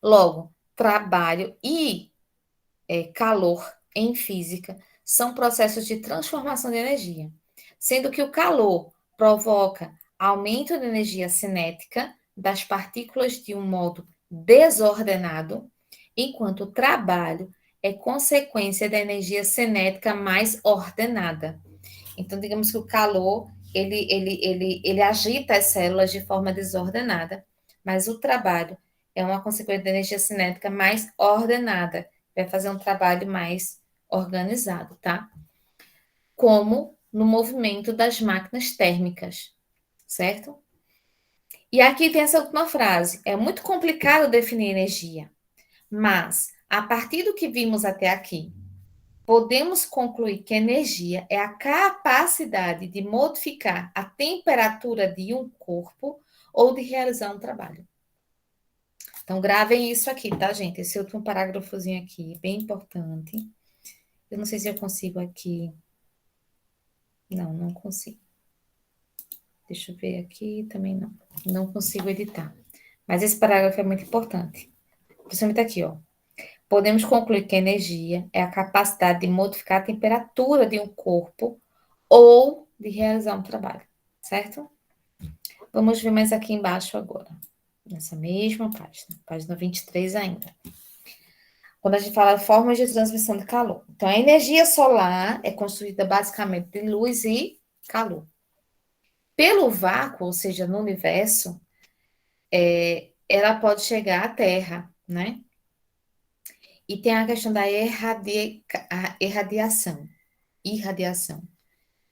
Logo, trabalho e calor em física são processos de transformação de energia, sendo que o calor provoca aumento da energia cinética das partículas de um modo desordenado, enquanto o trabalho é consequência da energia cinética mais ordenada. Então, digamos que o calor ele agita as células de forma desordenada, mas o trabalho é uma consequência da energia cinética mais ordenada, vai fazer um trabalho mais organizado, tá? Como no movimento das máquinas térmicas, certo? E aqui tem essa última frase: é muito complicado definir energia, mas a partir do que vimos até aqui, podemos concluir que energia é a capacidade de modificar a temperatura de um corpo ou de realizar um trabalho. Então, gravem isso aqui, tá, gente? Esse último parágrafozinho aqui, bem importante. Eu não sei se eu consigo aqui. Não, não consigo. Deixa eu ver aqui, também não. Não consigo editar. Mas esse parágrafo é muito importante. Principalmente aqui, ó. Podemos concluir que a energia é a capacidade de modificar a temperatura de um corpo ou de realizar um trabalho, certo? Vamos ver mais aqui embaixo agora, nessa mesma página 23 ainda. Quando a gente fala de formas de transmissão de calor. Então, a energia solar é construída basicamente de luz e calor. Pelo vácuo, ou seja, no universo, ela pode chegar à Terra, né? E tem a questão da irradiação.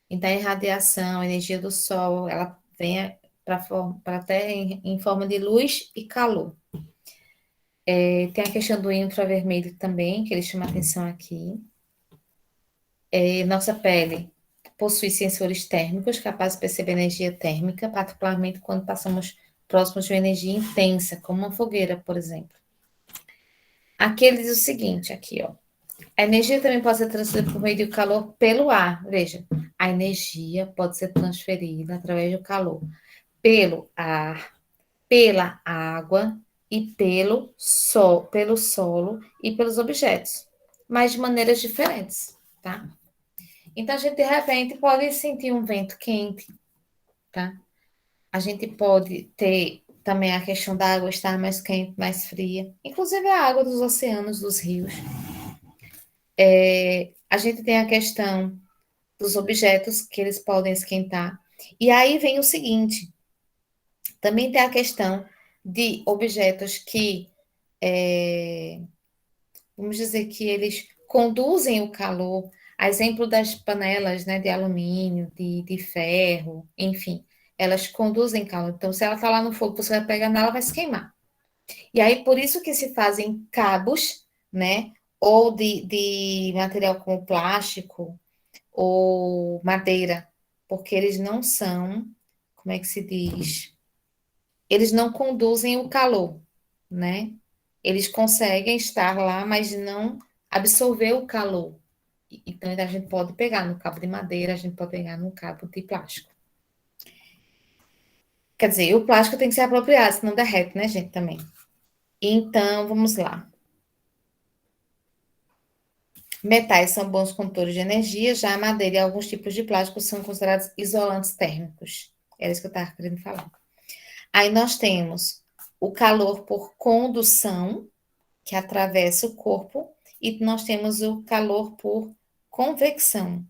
Então, a irradiação, a energia do Sol, ela vem para a Terra em forma de luz e calor. Tem a questão do infravermelho também, que ele chama atenção aqui. Nossa pele possui sensores térmicos capazes de perceber energia térmica, particularmente quando passamos próximos de uma energia intensa, como uma fogueira, por exemplo. Aqui ele diz o seguinte, aqui, ó. A energia também pode ser transferida por meio do calor pelo ar. Veja, a energia pode ser transferida através do calor pelo ar, pela água e pelo solo e pelos objetos, mas de maneiras diferentes, tá? Então, a gente, de repente, pode sentir um vento quente, tá? A gente pode ter também a questão da água estar mais quente, mais fria. Inclusive, a água dos oceanos, dos rios. A gente tem a questão dos objetos que eles podem esquentar. E aí vem o seguinte, também tem a questão de objetos que, vamos dizer que eles conduzem o calor, a exemplo das panelas, né, de alumínio, de ferro, enfim, elas conduzem calor. Então, se ela está lá no fogo, você vai pegar nela, ela vai se queimar. E aí, por isso que se fazem cabos, né, ou de material como plástico, ou madeira, porque eles não são, como é que se diz? Eles não conduzem o calor, né? Eles conseguem estar lá, mas não absorver o calor. Então, a gente pode pegar no cabo de madeira, a gente pode pegar no cabo de plástico. Quer dizer, o plástico tem que ser apropriado, senão derrete, né, gente, também. Então, vamos lá. Metais são bons condutores de energia, já a madeira e alguns tipos de plástico são considerados isolantes térmicos. Era isso que eu estava querendo falar. Aí nós temos o calor por condução, que atravessa o corpo, e nós temos o calor por convecção,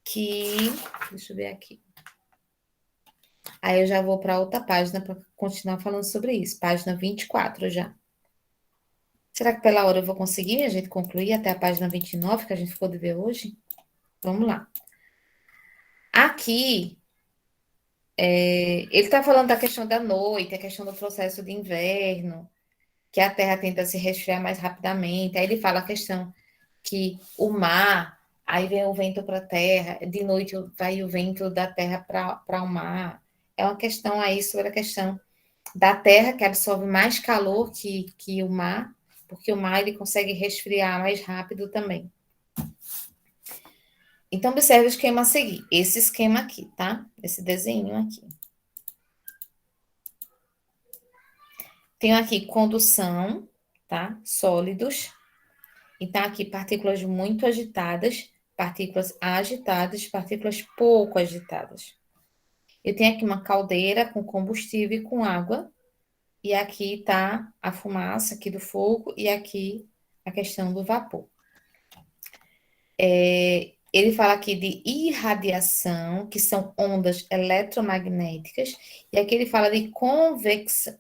que, deixa eu ver aqui, Aí eu já vou para outra página para continuar falando sobre isso. Página 24 já. Será que pela hora eu vou conseguir a gente concluir até a página 29 que a gente ficou de ver hoje? Vamos lá. Aqui, ele está falando da questão da noite, a questão do processo de inverno, que a Terra tenta se resfriar mais rapidamente. Aí ele fala a questão que o mar, aí vem o vento para a Terra, de noite vai o vento da Terra para o mar. É uma questão aí sobre a questão da Terra, que absorve mais calor que o mar, porque o mar ele consegue resfriar mais rápido também. Então, observe o esquema a seguir. Esse esquema aqui, tá? Esse desenho aqui. Tenho aqui condução, tá? Sólidos. Então, aqui partículas muito agitadas, partículas agitadas, partículas pouco agitadas. Eu tenho aqui uma caldeira com combustível e com água. E aqui está a fumaça aqui do fogo e aqui a questão do vapor. Ele fala aqui de irradiação, que são ondas eletromagnéticas, e aqui ele fala de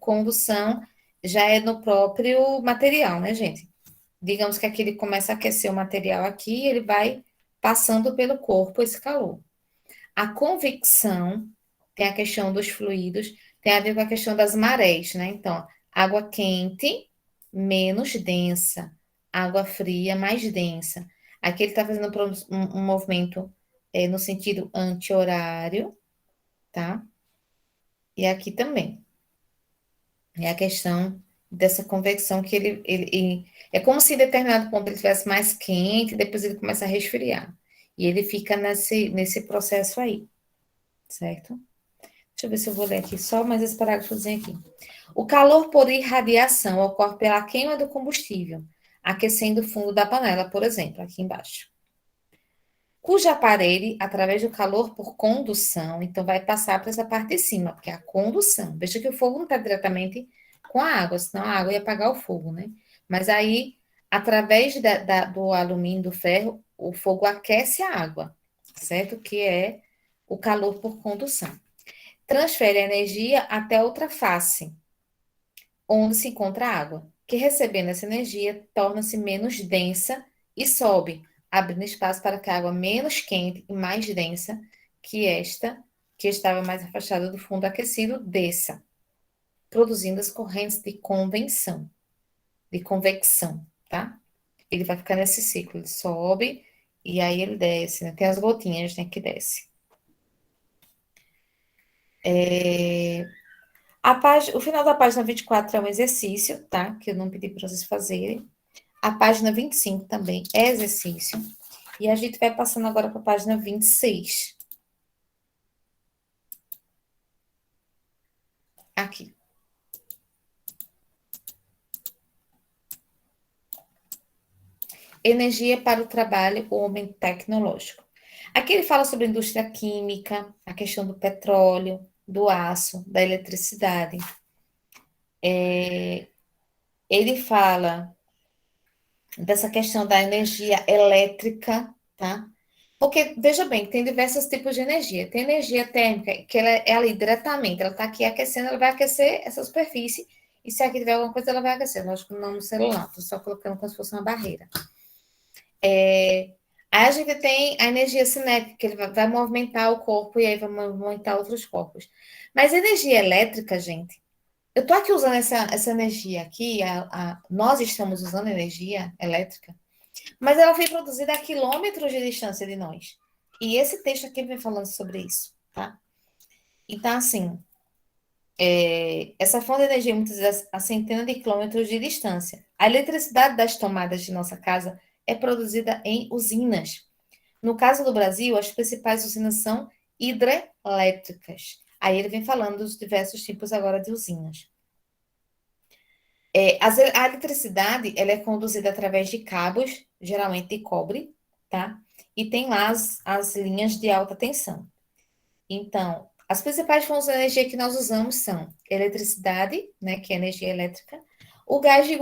condução, já é no próprio material, né, gente? Digamos que aqui ele começa a aquecer o material aqui, ele vai passando pelo corpo esse calor. A convecção tem a questão dos fluidos, tem a ver com a questão das marés, né? Então, água quente, menos densa, água fria, mais densa. Aqui ele está fazendo um movimento no sentido anti-horário, tá? E aqui também. É a questão dessa convecção que ele é como se em determinado ponto ele estivesse mais quente, depois ele começa a resfriar. E ele fica nesse processo aí, certo? Deixa eu ver se eu vou ler aqui só mais esse parágrafozinho aqui. O calor por irradiação ocorre pela queima do combustível, aquecendo o fundo da panela, por exemplo, aqui embaixo. Cuja parede, através do calor por condução, então vai passar para essa parte de cima, porque é a condução. Veja que o fogo não está diretamente com a água, senão a água ia apagar o fogo, né? Mas aí, através do alumínio, do ferro, o fogo aquece a água, certo? Que é o calor por condução. Transfere a energia até outra face, onde se encontra a água, que recebendo essa energia torna-se menos densa e sobe, abrindo espaço para que a água menos quente e mais densa que esta, que estava mais afastada do fundo aquecido, desça, produzindo as correntes de convecção, tá? Ele vai ficar nesse ciclo, ele sobe e aí ele desce, né? Tem as gotinhas, né, que desce. O final da página 24 é um exercício, tá? Que eu não pedi para vocês fazerem. A página 25 também é exercício. E a gente vai passando agora para a página 26. Aqui. Energia para o trabalho, o homem tecnológico. Aqui ele fala sobre a indústria química, a questão do petróleo, do aço, da eletricidade. Ele fala dessa questão da energia elétrica, tá? Porque, veja bem, tem diversos tipos de energia. Tem energia térmica, que ela é ali diretamente, ela está aqui aquecendo, ela vai aquecer essa superfície, e se aqui tiver alguma coisa, ela vai aquecer. Lógico que não no celular, estou só colocando como se fosse uma barreira. Aí a gente tem a energia cinética, que ele vai movimentar o corpo e aí vai movimentar outros corpos. Mas energia elétrica, gente, eu estou aqui usando essa energia aqui, nós estamos usando energia elétrica, mas ela foi produzida a quilômetros de distância de nós. E esse texto aqui vem falando sobre isso, tá? Então, assim, essa fonte de energia muitas vezes a centenas de quilômetros de distância. A eletricidade das tomadas de nossa casa é produzida em usinas. No caso do Brasil, as principais usinas são hidrelétricas. Aí ele vem falando dos diversos tipos agora de usinas. A eletricidade ela é conduzida através de cabos, geralmente de cobre, tá? E tem lá as linhas de alta tensão. Então, as principais fontes de energia que nós usamos são eletricidade, né, que é energia elétrica, o gás de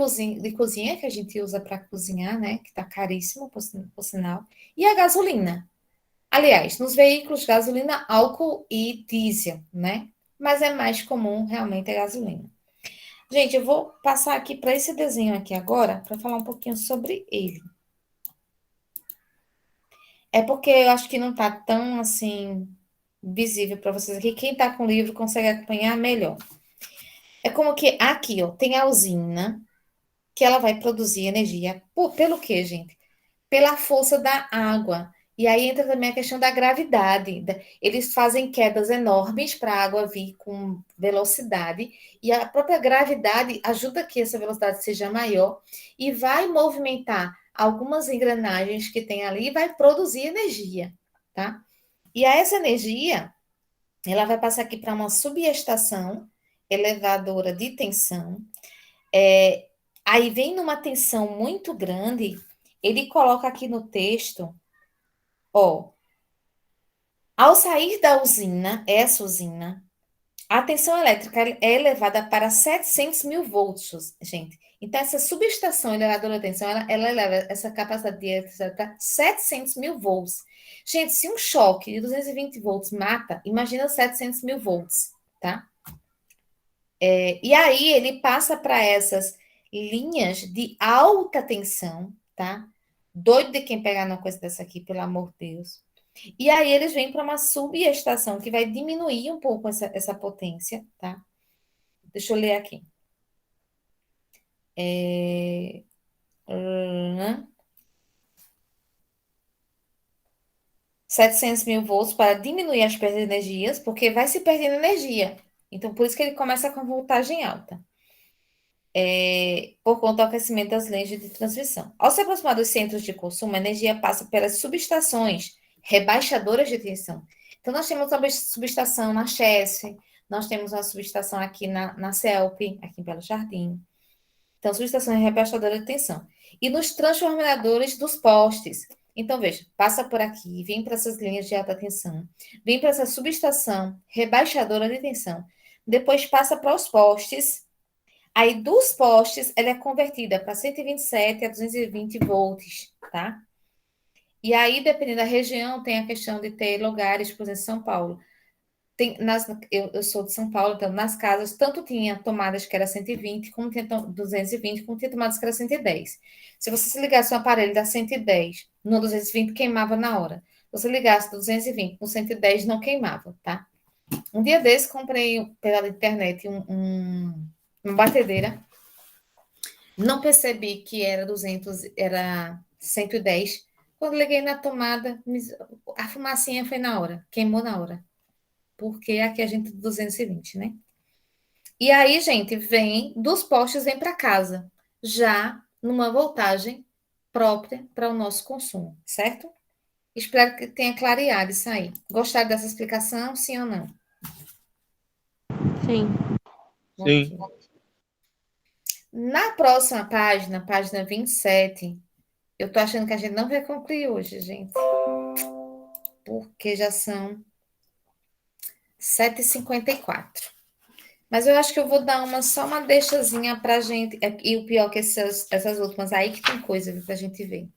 cozinha, que a gente usa para cozinhar, né, que está caríssimo, por sinal, e a gasolina. Aliás, nos veículos, gasolina, álcool e diesel, né? mas é mais comum realmente a gasolina. Gente, eu vou passar aqui para esse desenho aqui agora, para falar um pouquinho sobre ele. É porque eu acho que não está tão, assim, visível para vocês aqui. Quem está com o livro consegue acompanhar melhor. É como que aqui, ó, tem a usina, que ela vai produzir energia. Pelo quê, gente? Pela força da água. E aí entra também a questão da gravidade. Eles fazem quedas enormes para a água vir com velocidade, e a própria gravidade ajuda que essa velocidade seja maior e vai movimentar algumas engrenagens que tem ali e vai produzir energia, tá? E essa energia, ela vai passar aqui para uma subestação elevadora de tensão. Aí vem numa tensão muito grande, ele coloca aqui no texto, ó, ao sair da usina, essa usina, a tensão elétrica é elevada para 700 mil volts, gente. Então, essa subestação elevadora de tensão, ela eleva essa capacidade de eletricidade para 700 mil volts. Gente, se um choque de 220 volts mata, imagina 700 mil volts, tá? E aí, ele passa para essas linhas de alta tensão, tá? Doido de quem pegar uma coisa dessa aqui, pelo amor de Deus. E aí eles vêm para uma subestação que vai diminuir um pouco essa potência, tá? Deixa eu ler aqui. 700 mil volts para diminuir as perdas de energias, porque vai se perdendo energia. Então, por isso que ele começa com voltagem alta. Por conta do aquecimento das linhas de transmissão. Ao se aproximar dos centros de consumo, a energia passa pelas subestações rebaixadoras de tensão. Então, nós temos uma subestação na Chesse, nós temos uma subestação aqui na CELP, aqui em Belo Jardim. Então, subestações rebaixadoras de tensão. E nos transformadores dos postes. Então, veja, passa por aqui, vem para essas linhas de alta tensão, vem para essa subestação rebaixadora de tensão, depois passa para os postes. Aí, dos postes, ela é convertida para 127 a 220 volts, tá? E aí, dependendo da região, tem a questão de ter lugares, por exemplo, São Paulo. Eu sou de São Paulo, então nas casas, tanto tinha tomadas que era 120, como tinha 220, como tinha tomadas que era 110. Se você se ligasse um aparelho da 110 no 220, queimava na hora. Se você ligasse do 220 no 110, não queimava, tá? Um dia desse, comprei pela internet uma batedeira. Não percebi que era 200, era 110. Quando liguei na tomada, a fumacinha foi na hora, queimou na hora. Porque aqui a gente é 220, né? E aí, gente, vem dos postes, vem para casa, já numa voltagem própria para o nosso consumo, certo? Espero que tenha clareado isso aí. Gostaram dessa explicação, sim ou não? Sim. Sim. Ok. Na próxima página, página 27, eu tô achando que a gente não vai concluir hoje, gente. Porque já são 7h54. Mas eu acho que eu vou dar só uma deixazinha pra gente. E o pior que essas últimas aí que tem coisa pra gente ver.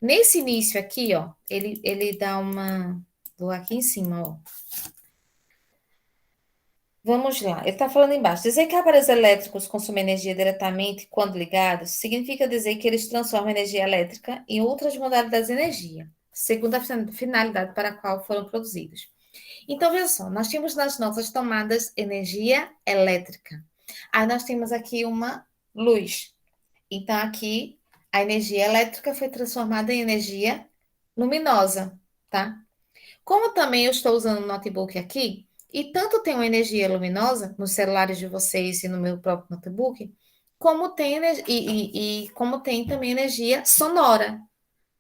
Nesse início aqui, ó, ele dá uma. Vou aqui em cima, ó. Vamos lá. Ele está falando embaixo. Dizer que aparelhos elétricos consomem energia diretamente quando ligados significa dizer que eles transformam energia elétrica em outras modalidades de energia, segundo a finalidade para a qual foram produzidos. Então, veja só, nós temos nas nossas tomadas energia elétrica. Aí nós temos aqui uma luz. Então, aqui a energia elétrica foi transformada em energia luminosa, tá? Como também eu estou usando o notebook aqui, e tanto tem uma energia luminosa nos celulares de vocês e no meu próprio notebook, como tem, como tem também energia sonora.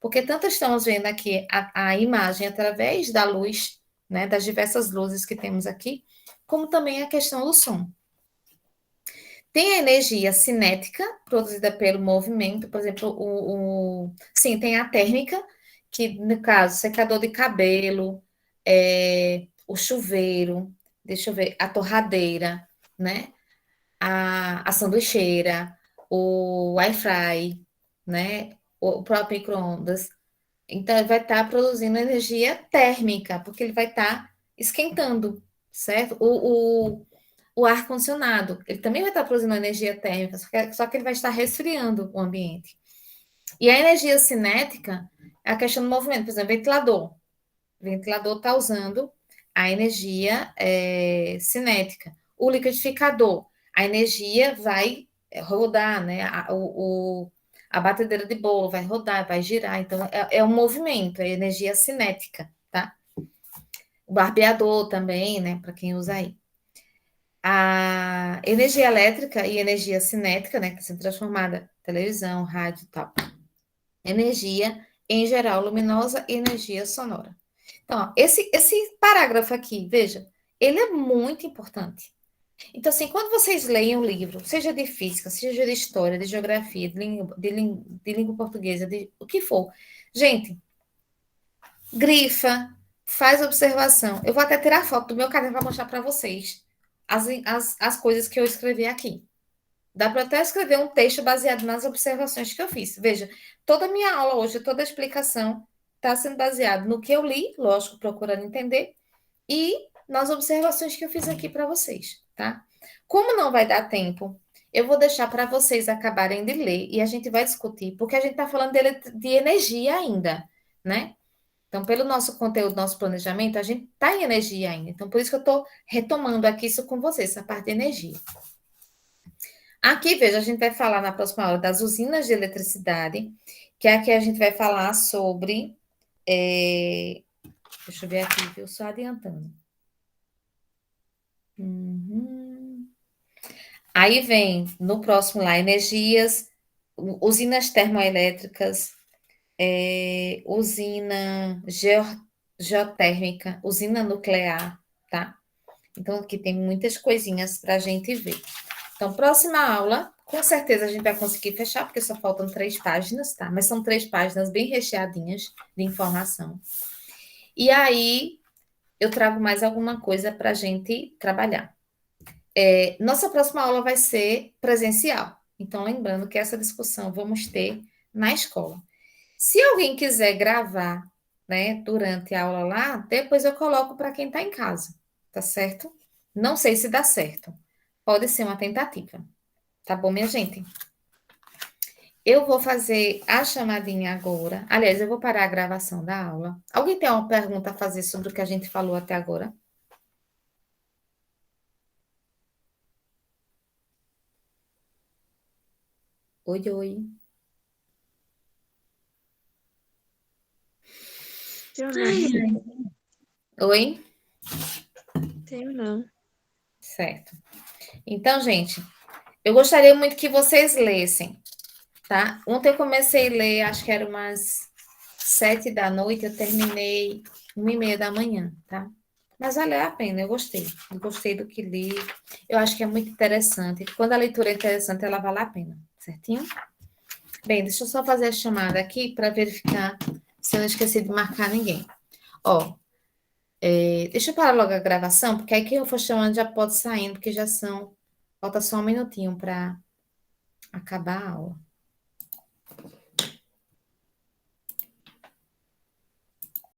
Porque tanto estamos vendo aqui a imagem através da luz, né, das diversas luzes que temos aqui, como também a questão do som. Tem a energia cinética, produzida pelo movimento, por exemplo, sim, tem a térmica, que no caso, secador de cabelo, o chuveiro, deixa eu ver, a torradeira, né? A sanduicheira, o Wi-Fi, né? O próprio micro-ondas. Então, ele vai estar produzindo energia térmica, porque ele vai estar esquentando, certo? O ar-condicionado, ele também vai estar produzindo energia térmica, só que ele vai estar resfriando o ambiente. E a energia cinética é a questão do movimento, por exemplo, ventilador. O ventilador está usando a energia cinética. O liquidificador, a energia vai rodar, né? A batedeira de bolo vai rodar, vai girar. Então, é um movimento, é energia cinética, tá? O barbeador também, né? Para quem usa aí. A energia elétrica e energia cinética, né? Que está sendo transformada, televisão, rádio e tal. Energia, em geral, luminosa e energia sonora. Então, ó, esse parágrafo aqui, veja, ele é muito importante. Então, assim, quando vocês leem um livro, seja de física, seja de história, de geografia, de língua portuguesa, de o que for, gente, grifa, faz observação. Eu vou até tirar foto do meu caderno para mostrar para vocês as coisas que eu escrevi aqui. Dá para até escrever um texto baseado nas observações que eu fiz. Veja, toda a minha aula hoje, toda a explicação está sendo baseada no que eu li, lógico, procurando entender, e nas observações que eu fiz aqui para vocês, tá? Como não vai dar tempo, eu vou deixar para vocês acabarem de ler e a gente vai discutir, porque a gente está falando de energia ainda, né? Então, pelo nosso conteúdo, nosso planejamento, a gente está em energia ainda. Então, por isso que eu estou retomando aqui isso com vocês, essa parte de energia. Aqui, veja, a gente vai falar na próxima aula das usinas de eletricidade, que é aqui a gente vai falar sobre. Deixa eu ver aqui, viu? Só adiantando. Aí vem, no próximo lá, energias, usinas termoelétricas, usina geotérmica, usina nuclear, tá? Então, aqui tem muitas coisinhas para a gente ver. Então, próxima aula, com certeza a gente vai conseguir fechar, porque só faltam 3 páginas, tá? Mas são 3 páginas bem recheadinhas de informação. E aí, eu trago mais alguma coisa para a gente trabalhar. Nossa próxima aula vai ser presencial. Então, lembrando que essa discussão vamos ter na escola. Se alguém quiser gravar, né, durante a aula lá, depois eu coloco para quem está em casa, tá certo? Não sei se dá certo. Pode ser uma tentativa. Tá bom, minha gente? Eu vou fazer a chamadinha agora. Aliás, eu vou parar a gravação da aula. Alguém tem uma pergunta a fazer sobre o que a gente falou até agora? Oi, oi. Eu não. Oi? Tenho não. Certo. Então, gente, eu gostaria muito que vocês lessem, tá? Ontem eu comecei a ler, acho que era umas 7 da noite, eu terminei 1h30 da manhã, tá? Mas valeu a pena, eu gostei. Eu gostei do que li. Eu acho que é muito interessante. Quando a leitura é interessante, ela vale a pena, certinho? Bem, deixa eu só fazer a chamada aqui para verificar se eu não esqueci de marcar ninguém. Ó, deixa eu parar logo a gravação, porque aí quem eu for chamando já pode saindo, porque já são. Falta só um minutinho para acabar a aula.